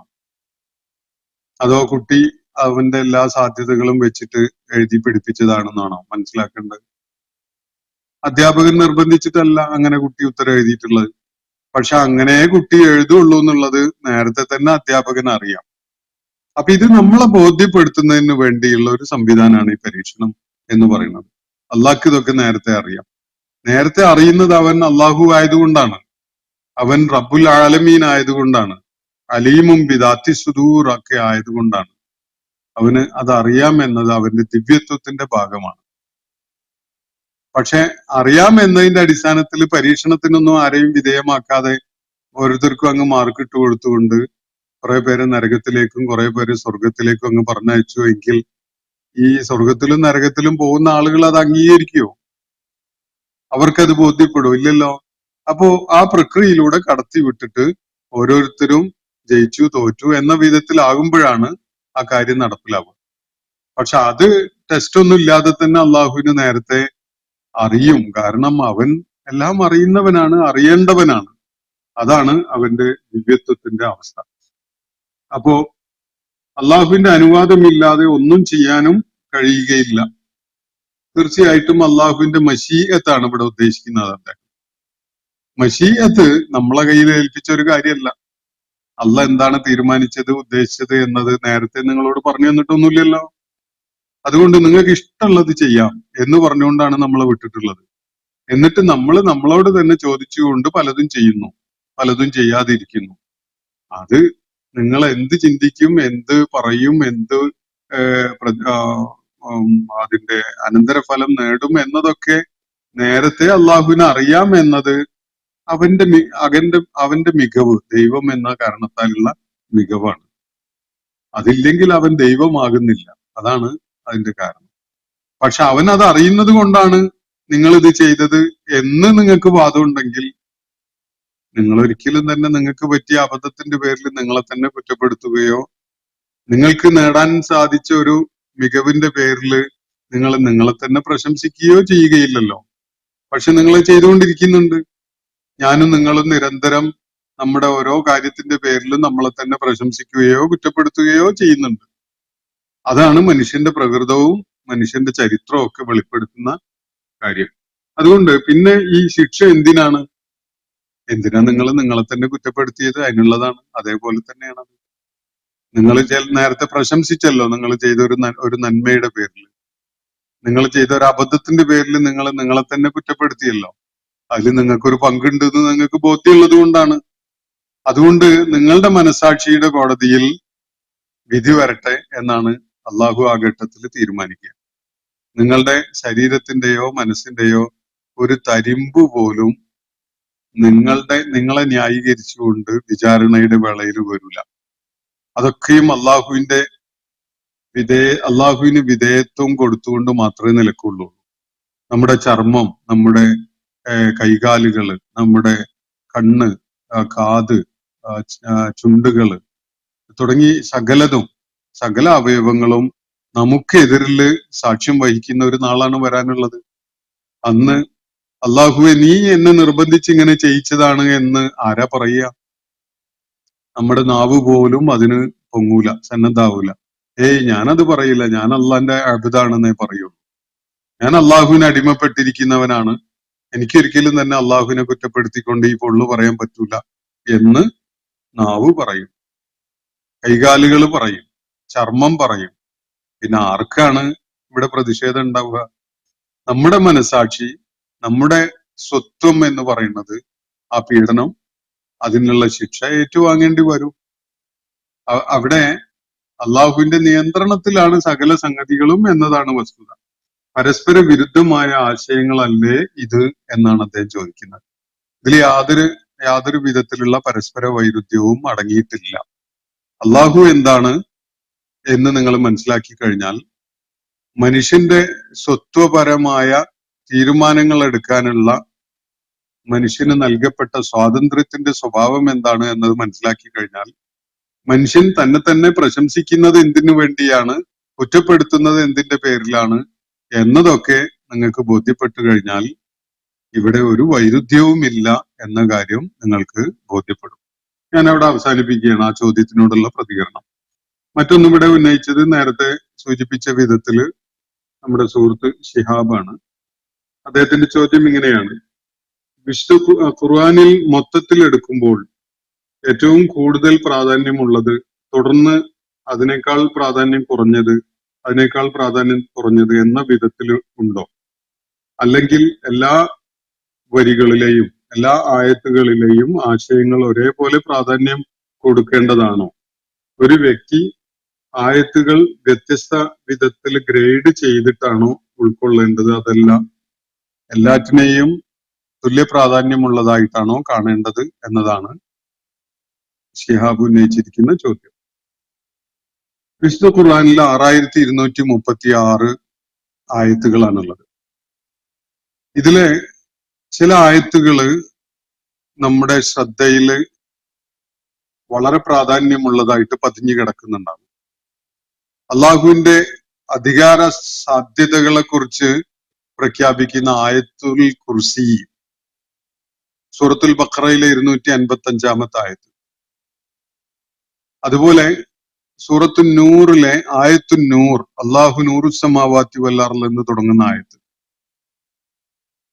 Speaker 3: അതോ കുട്ടി അവന്റെ എല്ലാ സാധ്യതകളും വെച്ചിട്ട് എഴുതി പിടിപ്പിച്ചതാണെന്നാണോ മനസ്സിലാക്കേണ്ടത്? അധ്യാപകൻ നിർബന്ധിച്ചിട്ടല്ല അങ്ങനെ കുട്ടി ഉത്തരം എഴുതിയിട്ടുള്ളത്. പക്ഷെ അങ്ങനെ കുട്ടി എഴുതുള്ളൂ എന്നുള്ളത് നേരത്തെ തന്നെ അധ്യാപകൻ അറിയാം. അപ്പൊ ഇത് നമ്മളെ ബോധ്യപ്പെടുത്തുന്നതിന് വേണ്ടിയുള്ള ഒരു സംവിധാനമാണ് ഈ പരീക്ഷണം എന്ന് പറയുന്നത്. അള്ളാഹ്ക്ക് ഇതൊക്കെ നേരത്തെ അറിയാം. നേരത്തെ അറിയുന്നത് അവൻ അള്ളാഹു ആയതുകൊണ്ടാണ്, അവൻ റബ്ബുൽ ആലമീൻ ആയതുകൊണ്ടാണ്, അലീമും ബിദാത്തി സുദൂർ ഒക്കെ ആയതുകൊണ്ടാണ്. അവന് അത് അറിയാം എന്നത് അവന്റെ ദിവ്യത്വത്തിന്റെ ഭാഗമാണ്. പക്ഷെ അറിയാം എന്നതിന്റെ അടിസ്ഥാനത്തിൽ പരീക്ഷണത്തിനൊന്നും ആരെയും വിധേയമാക്കാതെ ഓരോരുത്തർക്കും അങ്ങ് മാർക്ക് ഇട്ട് കൊടുത്തുകൊണ്ട് കുറെ പേര് നരകത്തിലേക്കും കുറെ പേര് സ്വർഗത്തിലേക്കും അങ്ങ് പറഞ്ഞയച്ചു എങ്കിൽ ഈ സ്വർഗത്തിലും നരകത്തിലും പോകുന്ന ആളുകൾ അത് അംഗീകരിക്കുമോ? അവർക്കത് ബോധ്യപ്പെടുമോ? ഇല്ലല്ലോ. അപ്പോ ആ പ്രക്രിയയിലൂടെ കടത്തി വിട്ടിട്ട് ഓരോരുത്തരും ജയിച്ചു തോറ്റു എന്ന വിധത്തിലാകുമ്പോഴാണ് ആ കാര്യം നടപ്പിലാവുക. പക്ഷെ അത് ടെസ്റ്റ് ഒന്നും ഇല്ലാതെ തന്നെ അള്ളാഹുവിന് നേരത്തെ അറിയും. കാരണം അവൻ എല്ലാം അറിയുന്നവനാണ്, അറിയേണ്ടവനാണ്. അതാണ് അവന്റെ ദിവ്യത്വത്തിന്റെ അവസ്ഥ. അപ്പോ അള്ളാഹുവിന്റെ അനുവാദമില്ലാതെ ഒന്നും ചെയ്യാനും കഴിയുകയില്ല. തീർച്ചയായിട്ടും അള്ളാഹുവിന്റെ മശീഅത്താണ് ഇവിടെ ഉദ്ദേശിക്കുന്നത്. അദ്ദേഹം മശീഅത്ത് നമ്മളെ കയ്യിൽ ഏൽപ്പിച്ച ഒരു കാര്യമല്ല. അള്ളാഹ് എന്താണ് തീരുമാനിച്ചത് ഉദ്ദേശിച്ചത് എന്നത് നേരത്തെ നിങ്ങളോട് പറഞ്ഞു തന്നിട്ടൊന്നുമില്ലല്ലോ. അതുകൊണ്ട് നിങ്ങൾക്ക് ഇഷ്ടമുള്ളത് ചെയ്യാം എന്ന് പറഞ്ഞുകൊണ്ടാണ് നമ്മളെ വിട്ടിട്ടുള്ളത്. എന്നിട്ട് നമ്മൾ നമ്മളോട് തന്നെ ചോദിച്ചുകൊണ്ട് പലതും ചെയ്യുന്നു, പലതും ചെയ്യാതിരിക്കുന്നു. അത് നിങ്ങൾ എന്ത് ചിന്തിക്കും, എന്ത് പറയും, എന്ത് അതിന്റെ അനന്തരഫലം നേടും എന്നതൊക്കെ നേരത്തെ അള്ളാഹുവിന് അറിയാം എന്നത് അവന്റെ മികവ്, ദൈവം എന്ന കാരണത്താലുള്ള മികവാണ്. അതില്ലെങ്കിൽ അവൻ ദൈവമാകുന്നില്ല. അതാണ് അതിന്റെ കാരണം. പക്ഷെ അവൻ അത് അറിയുന്നത് കൊണ്ടാണ് നിങ്ങൾ ഇത് ചെയ്തത് എന്ന് നിങ്ങൾക്ക് വാദമുണ്ടെങ്കിൽ നിങ്ങൾ ഒരിക്കലും തന്നെ നിങ്ങൾക്ക് പറ്റിയ അബദ്ധത്തിന്റെ പേരിൽ നിങ്ങളെ തന്നെ കുറ്റപ്പെടുത്തുകയോ നിങ്ങൾക്ക് നേടാൻ സാധിച്ച ഒരു മികവിന്റെ പേരിൽ നിങ്ങൾ നിങ്ങളെ തന്നെ പ്രശംസിക്കുകയോ ചെയ്യുകയില്ലല്ലോ. പക്ഷെ നിങ്ങൾ ചെയ്തുകൊണ്ടിരിക്കുന്നുണ്ട്. ഞാനും നിങ്ങളും നിരന്തരം നമ്മുടെ ഓരോ കാര്യത്തിന്റെ പേരിലും നമ്മളെ തന്നെ പ്രശംസിക്കുകയോ കുറ്റപ്പെടുത്തുകയോ ചെയ്യുന്നുണ്ട്. അതാണ് മനുഷ്യന്റെ പ്രകൃതവും മനുഷ്യന്റെ ചരിത്രവും ഒക്കെ വെളിപ്പെടുത്തുന്ന കാര്യം. അതുകൊണ്ട് പിന്നെ ഈ ശിക്ഷ എന്തിനാ നിങ്ങൾ നിങ്ങളെ തന്നെ കുറ്റപ്പെടുത്തിയത്? അതിനുള്ളതാണ്. അതേപോലെ തന്നെയാണ് നിങ്ങൾ നേരത്തെ പ്രശംസിച്ചല്ലോ. നിങ്ങൾ ചെയ്ത ഒരു നന്മയുടെ പേരിൽ, നിങ്ങൾ ചെയ്ത ഒരു അബദ്ധത്തിന്റെ പേരിൽ നിങ്ങൾ നിങ്ങളെ തന്നെ കുറ്റപ്പെടുത്തിയല്ലോ. അതിൽ നിങ്ങൾക്കൊരു പങ്കുണ്ട് എന്ന് നിങ്ങൾക്ക് ബോധ്യമുള്ളത് കൊണ്ടാണ്. അതുകൊണ്ട് നിങ്ങളുടെ മനസാക്ഷിയുടെ കോടതിയിൽ വിധി വരട്ടെ എന്നാണ് അള്ളാഹു ആ ഘട്ടത്തിൽ തീരുമാനിക്കുക. നിങ്ങളുടെ ശരീരത്തിന്റെയോ മനസ്സിന്റെയോ ഒരു തരിമ്പ് പോലും നിങ്ങളെ ന്യായീകരിച്ചുകൊണ്ട് വിചാരണയുടെ വേളയിൽ വരില്ല. അതൊക്കെയും അള്ളാഹുവിന് വിധേയത്വം കൊടുത്തുകൊണ്ട് മാത്രമേ നിലക്കുള്ളൂ. നമ്മുടെ ചർമ്മം, നമ്മുടെ കൈകാലുകള്, നമ്മുടെ കണ്ണ്, കാത്, ചുണ്ടുകള് തുടങ്ങി സകല അവയവങ്ങളും നമുക്കെതിരിൽ സാക്ഷ്യം വഹിക്കുന്ന ഒരു നാളാണ് വരാനുള്ളത്. അന്ന് അള്ളാഹുവെ നീ എന്നെ നിർബന്ധിച്ച് ഇങ്ങനെ ചെയ്യിച്ചതാണ് എന്ന് ആരാ പറയുക? നമ്മുടെ നാവ് പോലും അതിന് പൊങ്ങൂല, സന്നദ്ധാവൂല. ഞാനത് പറയില്ല, ഞാൻ അള്ളാന്റെ അബുദാണെന്നേ പറയുള്ളൂ. ഞാൻ അള്ളാഹുവിന് അടിമപ്പെട്ടിരിക്കുന്നവനാണ്, എനിക്കൊരിക്കലും തന്നെ അള്ളാഹുവിനെ കുറ്റപ്പെടുത്തിക്കൊണ്ട് ഈ പൊള്ളു പറയാൻ പറ്റൂല എന്ന് നാവ് പറയും, കൈകാലുകൾ പറയും, ചർമ്മം പറയും. പിന്നെ ആർക്കാണ് ഇവിടെ പ്രതിഷേധം ഉണ്ടാവുക? നമ്മുടെ മനസാക്ഷി, നമ്മുടെ സ്വത്വം എന്ന് പറയുന്നത് ആ പീഡനം, അതിനുള്ള ശിക്ഷ ഏറ്റുവാങ്ങേണ്ടി വരും. അവിടെ അള്ളാഹുവിന്റെ നിയന്ത്രണത്തിലാണ് സകല സംഗതികളും എന്നതാണ് വസ്തുത. പരസ്പര വിരുദ്ധമായ ആശയങ്ങളല്ലേ ഇത് എന്നാണ് അദ്ദേഹം ചോദിക്കുന്നത്. ഇതിൽ യാതൊരു വിധത്തിലുള്ള പരസ്പര വൈരുദ്ധ്യവും അടങ്ങിയിട്ടില്ല. അള്ളാഹു എന്താണ് എന്ന് നിങ്ങൾ മനസ്സിലാക്കി കഴിഞ്ഞാൽ മനുഷ്യന്റെ സ്വത്വപരമായ തീരുമാനങ്ങൾ എടുക്കാനുള്ള മനുഷ്യന് നൽകപ്പെട്ട സ്വാതന്ത്ര്യത്തിന്റെ സ്വഭാവം എന്താണ് എന്നത് മനസ്സിലാക്കി കഴിഞ്ഞാൽ മനുഷ്യൻ തന്നെ പ്രശംസിക്കുന്നത് എന്തിനു വേണ്ടിയാണ്, കുറ്റപ്പെടുത്തുന്നത് എന്തിന്റെ പേരിലാണ് എന്നതൊക്കെ നിങ്ങൾക്ക് ബോധ്യപ്പെട്ടു കഴിഞ്ഞാൽ ഇവിടെ ഒരു വൈരുദ്ധ്യവും ഇല്ല എന്ന കാര്യം നിങ്ങൾക്ക് ബോധ്യപ്പെടും. ഞാൻ അവിടെ അവസാനിപ്പിക്കുകയാണ് ആ ചോദ്യത്തിനോടുള്ള പ്രതികരണം. മറ്റൊന്നും ഇവിടെ ഉന്നയിച്ചത് നേരത്തെ സൂചിപ്പിച്ച വിധത്തില് നമ്മുടെ സുഹൃത്ത് ഷിഹാബാണ്. അദ്ദേഹത്തിന്റെ ചോദ്യം ഇങ്ങനെയാണ്: വിശുദ്ധ ഖുർആനിൽ മൊത്തത്തിൽ എടുക്കുമ്പോൾ ഏറ്റവും കൂടുതൽ പ്രാധാന്യമുള്ളത്, തുടർന്ന് അതിനേക്കാൾ പ്രാധാന്യം കുറഞ്ഞത് എന്ന വിധത്തിൽ ഉണ്ടോ? അല്ലെങ്കിൽ എല്ലാ വരികളിലെയും എല്ലാ ആയത്തുകളിലെയും ആശയങ്ങൾ ഒരേപോലെ പ്രാധാന്യം കൊടുക്കേണ്ടതാണോ? ഒരു വ്യക്തി ആയത്തുകൾ വ്യത്യസ്ത വിധത്തിൽ ഗ്രേഡ് ചെയ്തിട്ടാണോ ഉൾക്കൊള്ളേണ്ടത്? അതല്ല എല്ലാറ്റിനെയും തുല്യ പ്രാധാന്യമുള്ളതായിട്ടാണോ കാണേണ്ടത് എന്നതാണ് ഷിഹാബ് ഉന്നയിച്ചിരിക്കുന്ന ചോദ്യം. വിശുദ്ധ ഖുർആനിൽ 6236 ആയത്തുകളാണുള്ളത്. ഇതിലെ ചില ആയത്തുകള് നമ്മുടെ ശ്രദ്ധയില് വളരെ പ്രാധാന്യമുള്ളതായിട്ട് പതിഞ്ഞു കിടക്കുന്നുണ്ടാവും. അള്ളാഹുവിന്റെ അധികാര സാധ്യതകളെ കുറിച്ച് പ്രഖ്യാപിക്കുന്ന ആയത്തുൽ കുർസി, സൂറത്തുൽ ബഖറയിലെ 255 ആയത്ത്. അതുപോലെ സൂറത്തു നൂറിലെ ആയത്തു നൂർ, അള്ളാഹു നൂറുസമാവാത്തി വൽ-അർള് എന്ന് തുടങ്ങുന്ന ആയത്ത്,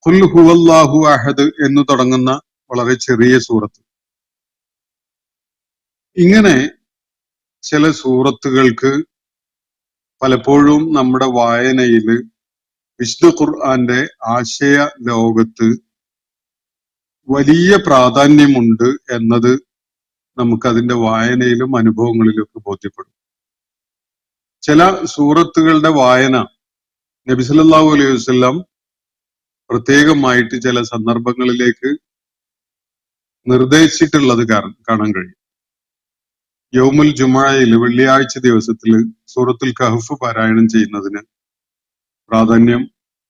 Speaker 3: ഖുൽ ഹുവല്ലാഹു അഹദ് എന്ന് തുടങ്ങുന്ന വളരെ ചെറിയ സൂറത്ത്. ഇങ്ങനെ ചില സൂറത്തുകൾക്ക് പലപ്പോഴും നമ്മുടെ വായനയില് വിശുദ്ധ ഖുർആന്റെ ആശയ ലോകത്ത് വലിയ പ്രാധാന്യമുണ്ട് എന്നത് നമുക്ക് അതിന്റെ വായനയിലും അനുഭവങ്ങളിലും ഒക്കെ ബോധ്യപ്പെടും. ചില സൂറത്തുകളുടെ വായന നബി സല്ലല്ലാഹു അലൈഹി വസല്ലം പ്രത്യേകമായിട്ട് ചില സന്ദർഭങ്ങളിലേക്ക് നിർദ്ദേശിച്ചിട്ടുള്ളത് കാണാൻ കഴിയും. യൗമുൽ ജുമുഅയിൽ, വെള്ളിയാഴ്ച ദിവസത്തിൽ സൂറത്തുൽ കഹ്ഫ് പാരായണം ചെയ്യുന്നതിന് പ്രാധാന്യം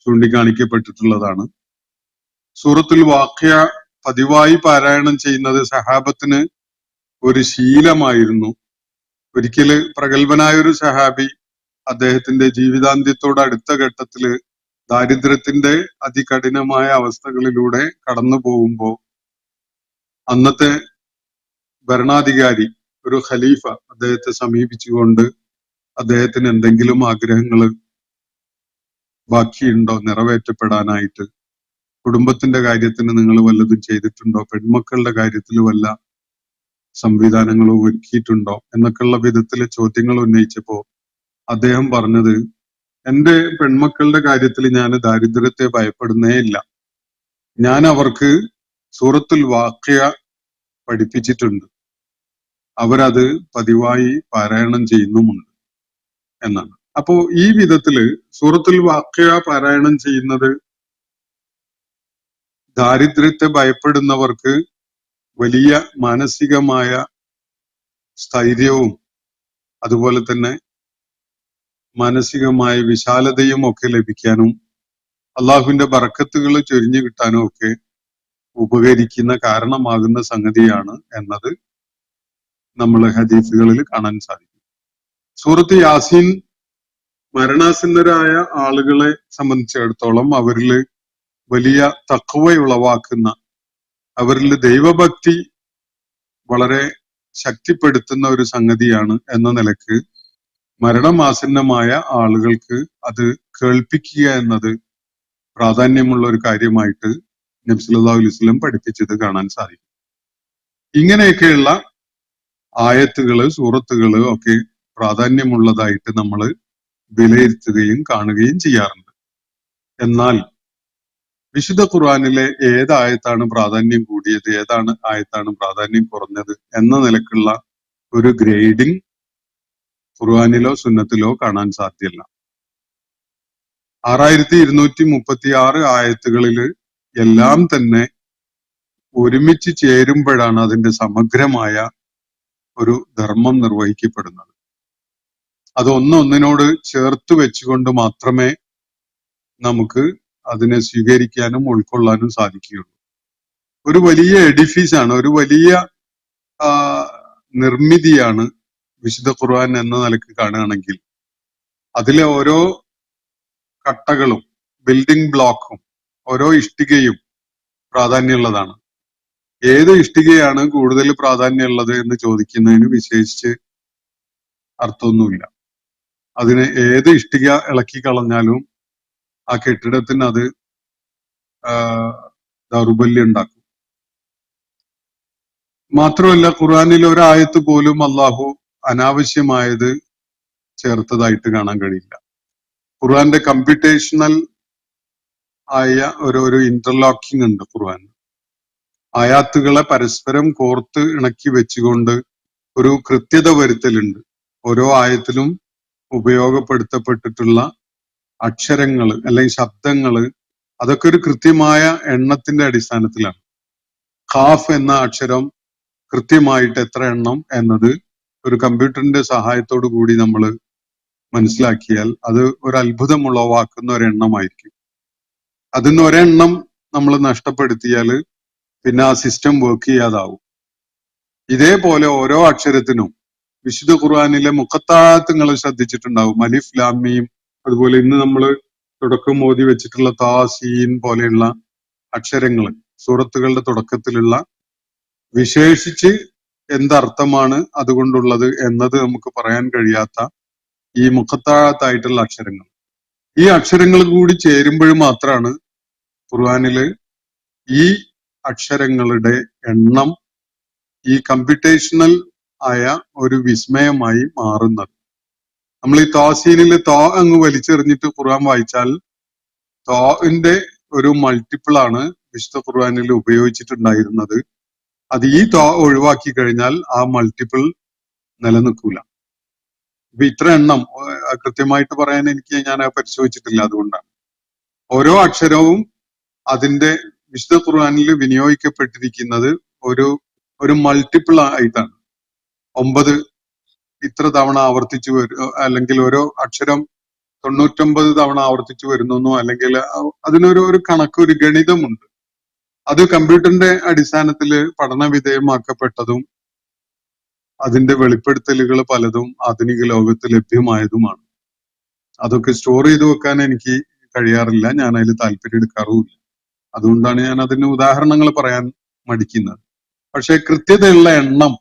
Speaker 3: ചൂണ്ടിക്കാണിക്കപ്പെട്ടിട്ടുള്ളതാണ്. സൂറത്തുൽ വാഖിയ പതിവായി പാരായണം ചെയ്യുന്നത് സഹാബത്തിന് ഒരു ശീലമായിരുന്നു. ഒരിക്കല് പ്രഗത്ഭനായ ഒരു സഹാബി അദ്ദേഹത്തിന്റെ ജീവിതാന്ത്യത്തോട് അടുത്ത ഘട്ടത്തില് ദാരിദ്ര്യത്തിന്റെ അതികഠിനമായ അവസ്ഥകളിലൂടെ കടന്നു പോകുമ്പോ അന്നത്തെ ഭരണാധികാരി, ഒരു ഖലീഫ, അദ്ദേഹത്തെ സമീപിച്ചുകൊണ്ട് അദ്ദേഹത്തിന് എന്തെങ്കിലും ആഗ്രഹങ്ങൾ ബാക്കിയുണ്ടോ നിറവേറ്റപ്പെടാനായിട്ട്, കുടുംബത്തിന്റെ കാര്യത്തിന് നിങ്ങൾ വല്ലതും ചെയ്തിട്ടുണ്ടോ, പെൺമക്കളുടെ കാര്യത്തിൽ വല്ല സംവിധാനങ്ങളോ ഒരുക്കിയിട്ടുണ്ടോ എന്നൊക്കെയുള്ള വിധത്തിലെ ചോദ്യങ്ങൾ ഉന്നയിച്ചപ്പോ അദ്ദേഹം പറഞ്ഞത്, എന്റെ പെൺമക്കളുടെ കാര്യത്തിൽ ഞാൻ ദാരിദ്ര്യത്തെ ഭയപ്പെടുന്നേ ഇല്ല, ഞാൻ അവർക്ക് സൂറത്തുൽ വാഖിയ പഠിപ്പിച്ചിട്ടുണ്ട്, അവരത് പതിവായി പാരായണം ചെയ്യുന്നുമുണ്ട് എന്നാണ്. അപ്പോ ഈ വിധത്തില് സൂറത്തുൽ വാഖിയ പാരായണം ചെയ്യുന്നത് ദാരിദ്ര്യത്തെ ഭയപ്പെടുന്നവർക്ക് വലിയ മാനസികമായ സ്ഥൈര്യവും അതുപോലെ തന്നെ മാനസികമായ വിശാലതയും ഒക്കെ ലഭിക്കാനും അള്ളാഹുവിന്റെ ബറക്കത്തുകൾ ചൊരിഞ്ഞു കിട്ടാനും ഒക്കെ ഉപകരിക്കുന്ന കാരണമാകുന്ന സംഗതിയാണ് എന്നത് നമ്മൾ ഹദീസുകളിൽ കാണാൻ സാധിക്കും. സൂറത്ത് യാസീൻ മരണാസന്നരായ ആളുകളെ സംബന്ധിച്ചിടത്തോളം അവരിൽ വലിയ തഖ്വ ഉളവാക്കുന്ന, അവരിൽ ദൈവഭക്തി വളരെ ശക്തിപ്പെടുത്തുന്ന ഒരു സംഗതിയാണ് എന്ന നിലക്ക് മരണമാസന്നമായ ആളുകൾക്ക് അത് കേൾപ്പിക്കുക എന്നത് പ്രാധാന്യമുള്ള ഒരു കാര്യമായിട്ട് നബി സല്ലല്ലാഹു അലൈഹി വസല്ലം പഠിപ്പിച്ചത് കാണാൻ സാധിക്കും. ഇങ്ങനെയൊക്കെയുള്ള ആയത്തുകള്, സൂറത്തുകള് ഒക്കെ പ്രാധാന്യമുള്ളതായിട്ട് നമ്മൾ വിലയിരുത്തുകയും കാണുകയും ചെയ്യാറുണ്ട്. എന്നാൽ വിശുദ്ധ ഖുർആനിലെ ഏതായത്താണ് പ്രാധാന്യം കൂടിയത്, ഏതാണ് ആയത്താണ് പ്രാധാന്യം കുറഞ്ഞത് എന്ന നിലക്കുള്ള ഒരു ഗ്രേഡിംഗ് ഖുർആനിലോ സുന്നത്തിലോ കാണാൻ സാധ്യമല്ല. 6236 ആയത്തുകളില് എല്ലാം തന്നെ ഒരുമിച്ച് ചേരുമ്പോഴാണ് അതിന്റെ സമഗ്രമായ ഒരു ധർമ്മം നിർവഹിക്കപ്പെടുന്നത്. അത് ഒന്നൊന്നിനോട് ചേർത്ത് വെച്ചുകൊണ്ട് മാത്രമേ നമുക്ക് അതിനെ സ്വീകരിക്കാനും ഉൾക്കൊള്ളാനും സാധിക്കുകയുള്ളൂ. ഒരു വലിയ എഡിഫീസാണ്, ഒരു വലിയ നിർമ്മിതിയാണ് വിശുദ്ധ ഖുർആൻ എന്ന നിലക്ക് കാണുകയാണെങ്കിൽ അതിലെ ഓരോ കട്ടകളും ബിൽഡിംഗ് ബ്ലോക്കും ഓരോ ഇഷ്ടികയും പ്രാധാന്യമുള്ളതാണ്. ഏത് ഇഷ്ടികയാണ് കൂടുതൽ പ്രാധാന്യമുള്ളത് എന്ന് ചോദിക്കുന്നതിന് വിശേഷിച്ച് അർത്ഥമൊന്നുമില്ല. അതിന് ഏത് ഇഷ്ടിക ഇളക്കി കളഞ്ഞാലും ആ കെട്ടിടത്തിന് അത് ദൗർബല്യം ഉണ്ടാക്കും. മാത്രമല്ല ഖുർആനിൽ ഒരായത്ത് പോലും അള്ളാഹു അനാവശ്യമായത് ചേർത്തതായിട്ട് കാണാൻ കഴിയില്ല. ഖുർആന്റെ കമ്പ്യൂട്ടേഷണൽ ആയ ഒരു ഇന്റർലോക്കിംഗ് ഉണ്ട് ഖുർആൻ. ആയാത്തുകളെ പരസ്പരം കോർത്ത് ഇണക്കി വെച്ചുകൊണ്ട് ഒരു കൃത്യത വരുത്തലുണ്ട്. ഓരോ ആയത്തിലും ഉപയോഗപ്പെടുത്തപ്പെട്ടിട്ടുള്ള അക്ഷരങ്ങള് അല്ലെങ്കിൽ ശബ്ദങ്ങള് അതൊക്കെ ഒരു കൃത്യമായ എണ്ണത്തിന്റെ അടിസ്ഥാനത്തിലാണ്. ഖാഫ് എന്ന അക്ഷരം കൃത്യമായിട്ട് എത്ര എണ്ണം എന്നത് ഒരു കമ്പ്യൂട്ടറിന്റെ സഹായത്തോടു കൂടി നമ്മൾ മനസ്സിലാക്കിയാൽ അത് ഒരു അത്ഭുതം ഉളവാക്കുന്ന ഒരെണ്ണമായിരിക്കും. അതിന്ന് ഒരെണ്ണം നമ്മൾ നഷ്ടപ്പെടുത്തിയാൽ പിന്നെ ആ സിസ്റ്റം വർക്ക് ചെയ്യാതാവും. ഇതേപോലെ ഓരോ അക്ഷരത്തിനും വിശുദ്ധ ഖുർആനിലെ മുഖത്താത്ത് നിങ്ങൾ ശ്രദ്ധിച്ചിട്ടുണ്ടാവും. അലിഫ് ലാം മീം, അതുപോലെ ഇന്ന് നമ്മൾ തുടക്കം ഓതി വെച്ചിട്ടുള്ള താ സീൻ പോലെയുള്ള അക്ഷരങ്ങൾ സൂറത്തുകളുടെ തുടക്കത്തിലുള്ള വിശേഷിച്ച് എന്തർത്ഥമാണ് അതുകൊണ്ടുള്ളത് എന്നത് നമുക്ക് പറയാൻ കഴിയാത്ത ഈ മുഖത്താഴത്തായിട്ടുള്ള അക്ഷരങ്ങൾ, ഈ അക്ഷരങ്ങൾ കൂടി ചേരുമ്പോൾ മാത്രമാണ് ഖുർആനില് ഈ അക്ഷരങ്ങളുടെ എണ്ണം ഈ കമ്പ്യൂട്ടേഷണൽ ആയ ഒരു വിസ്മയമായി മാറുന്നത്. നമ്മൾ ഈ താസീനില് താ അങ്ങ് വലിച്ചെറിഞ്ഞിട്ട് ഖുർആൻ വായിച്ചാൽ താഇന്റെ ഒരു മൾട്ടിപ്പിൾ ആണ് വിശുദ്ധ ഖുർആനിൽ ഉപയോഗിച്ചിട്ടുണ്ടായിരുന്നത്. അത് ഈ താ ഒഴിവാക്കി കഴിഞ്ഞാൽ ആ മൾട്ടിപ്പിൾ നിലനിൽക്കൂല. ഇപ്പൊ ഇത്ര എണ്ണം കൃത്യമായിട്ട് പറയാൻ ഞാൻ പരിശോധിച്ചിട്ടില്ല, അതുകൊണ്ടാണ്. ഓരോ അക്ഷരവും അതിന്റെ വിശുദ്ധ ഖുർആനിൽ വിനിയോഗിക്കപ്പെട്ടിരിക്കുന്നത് ഒരു മൾട്ടിപ്പിൾ ആയിട്ടാണ്. 9 ഇത്ര തവണ ആവർത്തിച്ചു വരും, അല്ലെങ്കിൽ ഓരോ അക്ഷരം 99 തവണ ആവർത്തിച്ചു വരുന്നോ, അല്ലെങ്കിൽ അതിനൊരു കണക്ക്, ഒരു ഗണിതമുണ്ട്. അത് കമ്പ്യൂട്ടറിന്റെ അടിസ്ഥാനത്തിൽ പഠന വിധേയമാക്കപ്പെട്ടതും അതിന്റെ വെളിപ്പെടുത്തലുകൾ പലതും ആധുനിക ലോകത്ത് ലഭ്യമായതുമാണ്. അതൊക്കെ സ്റ്റോർ ചെയ്ത് വെക്കാൻ എനിക്ക് കഴിയാറില്ല, ഞാൻ അതിൽ താല്പര്യം എടുക്കാറുമില്ല. അതുകൊണ്ടാണ് ഞാൻ അതിന് ഉദാഹരണങ്ങൾ പറയാൻ മടിക്കുന്നത്. പക്ഷെ കൃത്യതയുള്ള എണ്ണം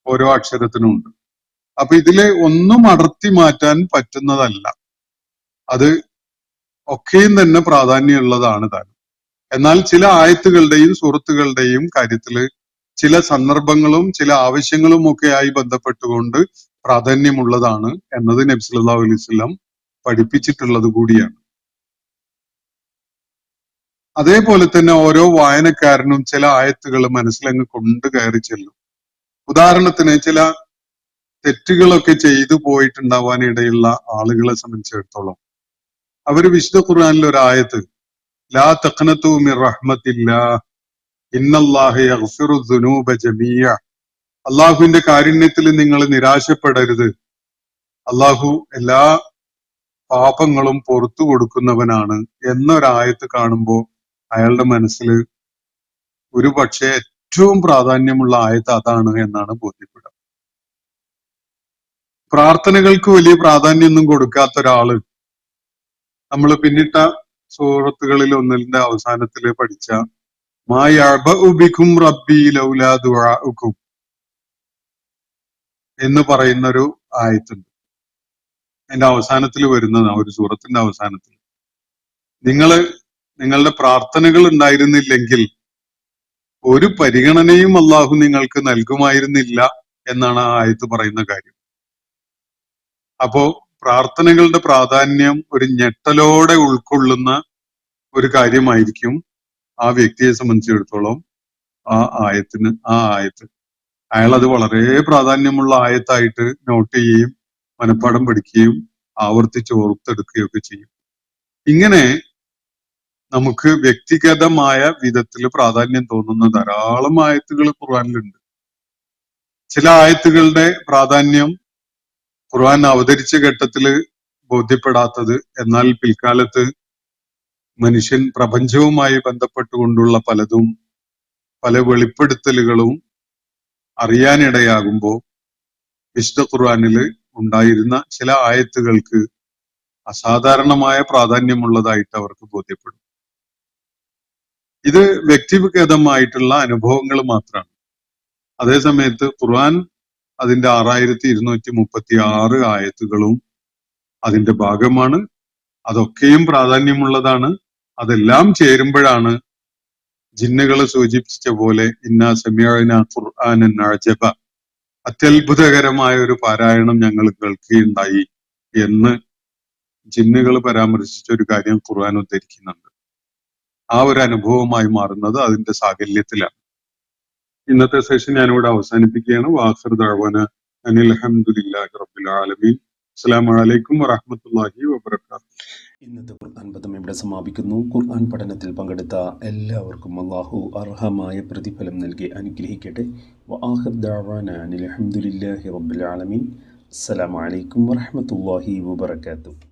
Speaker 3: ഓരോ അക്ഷരത്തിനും ഉണ്ട്. അപ്പൊ ഇതിലെ ഒന്നും അടർത്തി മാറ്റാൻ പറ്റുന്നതല്ല, അത് ഒക്കെയും തന്നെ പ്രാധാന്യമുള്ളതാണ് താനും. എന്നാൽ ചില ആയത്തുകളുടെയും സൂറത്തുകളുടെയും കാര്യത്തില് ചില സന്ദർഭങ്ങളും ചില ആവശ്യങ്ങളും ഒക്കെയായി ബന്ധപ്പെട്ടുകൊണ്ട് പ്രാധാന്യമുള്ളതാണ് എന്നത് നബി സല്ലല്ലാഹു അലൈഹി വസല്ലം പഠിപ്പിച്ചിട്ടുള്ളത് കൂടിയാണ്. അതേപോലെ തന്നെ ഓരോ വായനക്കാരനും ചില ആയത്തുകൾ മനസ്സിലങ്ങ് കൊണ്ട് കയറി ചെല്ലും. ഉദാഹരണത്തിന് ചില തെറ്റുകളൊക്കെ ചെയ്തു പോയിട്ടുണ്ടാവാൻ ഇടയുള്ള ആളുകളെ സംബന്ധിച്ചിടത്തോളം അവര് വിശുദ്ധ ഖുർആനിൽ ഒരു ആയത്ത്, ലാ തഖ്നതു മിർ റഹ്മത്തില്ലാഹ് ഇന്നല്ലാഹ യഗ്ഫിറു ദുനൂബ ജമീഅ, അള്ളാഹുവിന്റെ കാരുണ്യത്തിൽ നിങ്ങൾ നിരാശപ്പെടരുത്, അള്ളാഹു എല്ലാ പാപങ്ങളും പുറത്തു കൊടുക്കുന്നവനാണ് എന്നൊരായത്ത് കാണുമ്പോൾ അയാളുടെ മനസ്സിൽ ഒരു പക്ഷേ ഏറ്റവും പ്രാധാന്യമുള്ള ആയത്ത് അതാണ് എന്നാണ് ബോധ്യപ്പെടുക. പ്രാർത്ഥനകൾക്ക് വലിയ പ്രാധാന്യമൊന്നും കൊടുക്കാത്ത ഒരാള് നമ്മൾ പിന്നിട്ട സൂറത്തുകളിൽ ഒന്നിന്റെ അവസാനത്തിൽ പഠിച്ച മാ യഅബഉ ബികും റബ്ബി ലൗലാ ദുആഉകും എന്ന് പറയുന്നൊരു ആയത്തുണ്ട്. അതിന്റെ അവസാനത്തിൽ വരുന്നതാണ്, ഒരു സൂറത്തിന്റെ അവസാനത്തിൽ. നിങ്ങളുടെ പ്രാർത്ഥനകൾ ഉണ്ടായിരുന്നില്ലെങ്കിൽ ഒരു പരിഗണനയും അള്ളാഹു നിങ്ങൾക്ക് നൽകുമായിരുന്നില്ല എന്നാണ് ആ ആയത്ത് പറയുന്ന കാര്യം. അപ്പോ പ്രാർത്ഥനകളുടെ പ്രാധാന്യം ഒരു ഞെട്ടലോടെ ഉൾക്കൊള്ളുന്ന ഒരു കാര്യമായിരിക്കും ആ വ്യക്തിയെ സംബന്ധിച്ചിടത്തോളം ആ ആയത്ത് അയാൾ അത് വളരെ പ്രാധാന്യമുള്ള ആയത്തായിട്ട് നോട്ട് ചെയ്യുകയും മനഃപ്പാഠം പഠിക്കുകയും ആവർത്തിച്ച് ഓർത്തെടുക്കുകയും ഒക്കെ ചെയ്യും. ഇങ്ങനെ നമുക്ക് വ്യക്തിഗതമായ വിധത്തിൽ പ്രാധാന്യം തോന്നുന്ന ധാരാളം ആയത്തുകൾ ഖുർആനിലുണ്ട്. ചില ആയത്തുകളുടെ പ്രാധാന്യം ഖുർആൻ അവതരിച്ച ഘട്ടത്തില് ബോധ്യപ്പെടാത്തത്, എന്നാൽ പിൽക്കാലത്ത് മനുഷ്യൻ പ്രപഞ്ചവുമായി ബന്ധപ്പെട്ടുകൊണ്ടുള്ള പലതും, പല വെളിപ്പെടുത്തലുകളും അറിയാനിടയാകുമ്പോൾ വിശുദ്ധ ഖുർആനില് ഉണ്ടായിരുന്ന ചില ആയത്തുകൾക്ക് അസാധാരണമായ പ്രാധാന്യമുള്ളതായിട്ട് അവർക്ക് ബോധ്യപ്പെടും. ഇത് വ്യക്തിഗതമായിട്ടുള്ള അനുഭവങ്ങൾ മാത്രമാണ്. അതേസമയത്ത് ഖുർആൻ അതിന്റെ 6236 ആയത്തുകളും അതിന്റെ ഭാഗമാണ്. അതൊക്കെയും പ്രാധാന്യമുള്ളതാണ്. അതെല്ലാം ചേരുമ്പോഴാണ് ജിന്നുകൾ സൂചിപ്പിച്ച പോലെ ഇന്നാ സമീഅനാ ഖുർആനൻ അജബ, അത്യത്ഭുതകരമായ ഒരു പാരായണം ഞങ്ങൾ കേൾക്കുകയുണ്ടായി എന്ന് ജിന്നുകൾ പരാമർശിച്ച ഒരു കാര്യം ഖുർആൻ ഉദ്ധരിക്കുന്നുണ്ട്. ആ ഒരു അനുഭവമായി മാറുന്നത് അതിന്റെ സാകല്യത്തിലാണ്. ഇന്നത്തെ സെഷൻ ഞാനിവിടെ അവസാനിപ്പിക്കുകയാണ്. വാഖിർ ദഅ്വാന അനിൽ ഹംദുലില്ലാഹി റബ്ബിൽ ആലമീൻ. അസ്സലാമു അലൈക്കും വറഹ്മത്തുള്ളാഹി വബറകാതുഹു.
Speaker 2: ഇന്നത്തെ ഖുർആൻ പദം ഇവിടെ സമാപിക്കുന്നു. ഖുർആൻ പഠനത്തിൽ പങ്കെടുത്ത എല്ലാവർക്കും അല്ലാഹു അർഹമായ പ്രതിഫലം നൽകി അനുഗ്രഹിക്കട്ടെ. വആഖിർ ദഅ്വാന അനിൽ ഹംദുലില്ലാഹി റബ്ബിൽ ആലമീൻ. അസ്സലാമു അലൈക്കും വറഹ്മത്തുള്ളാഹി വബറകാതുഹു.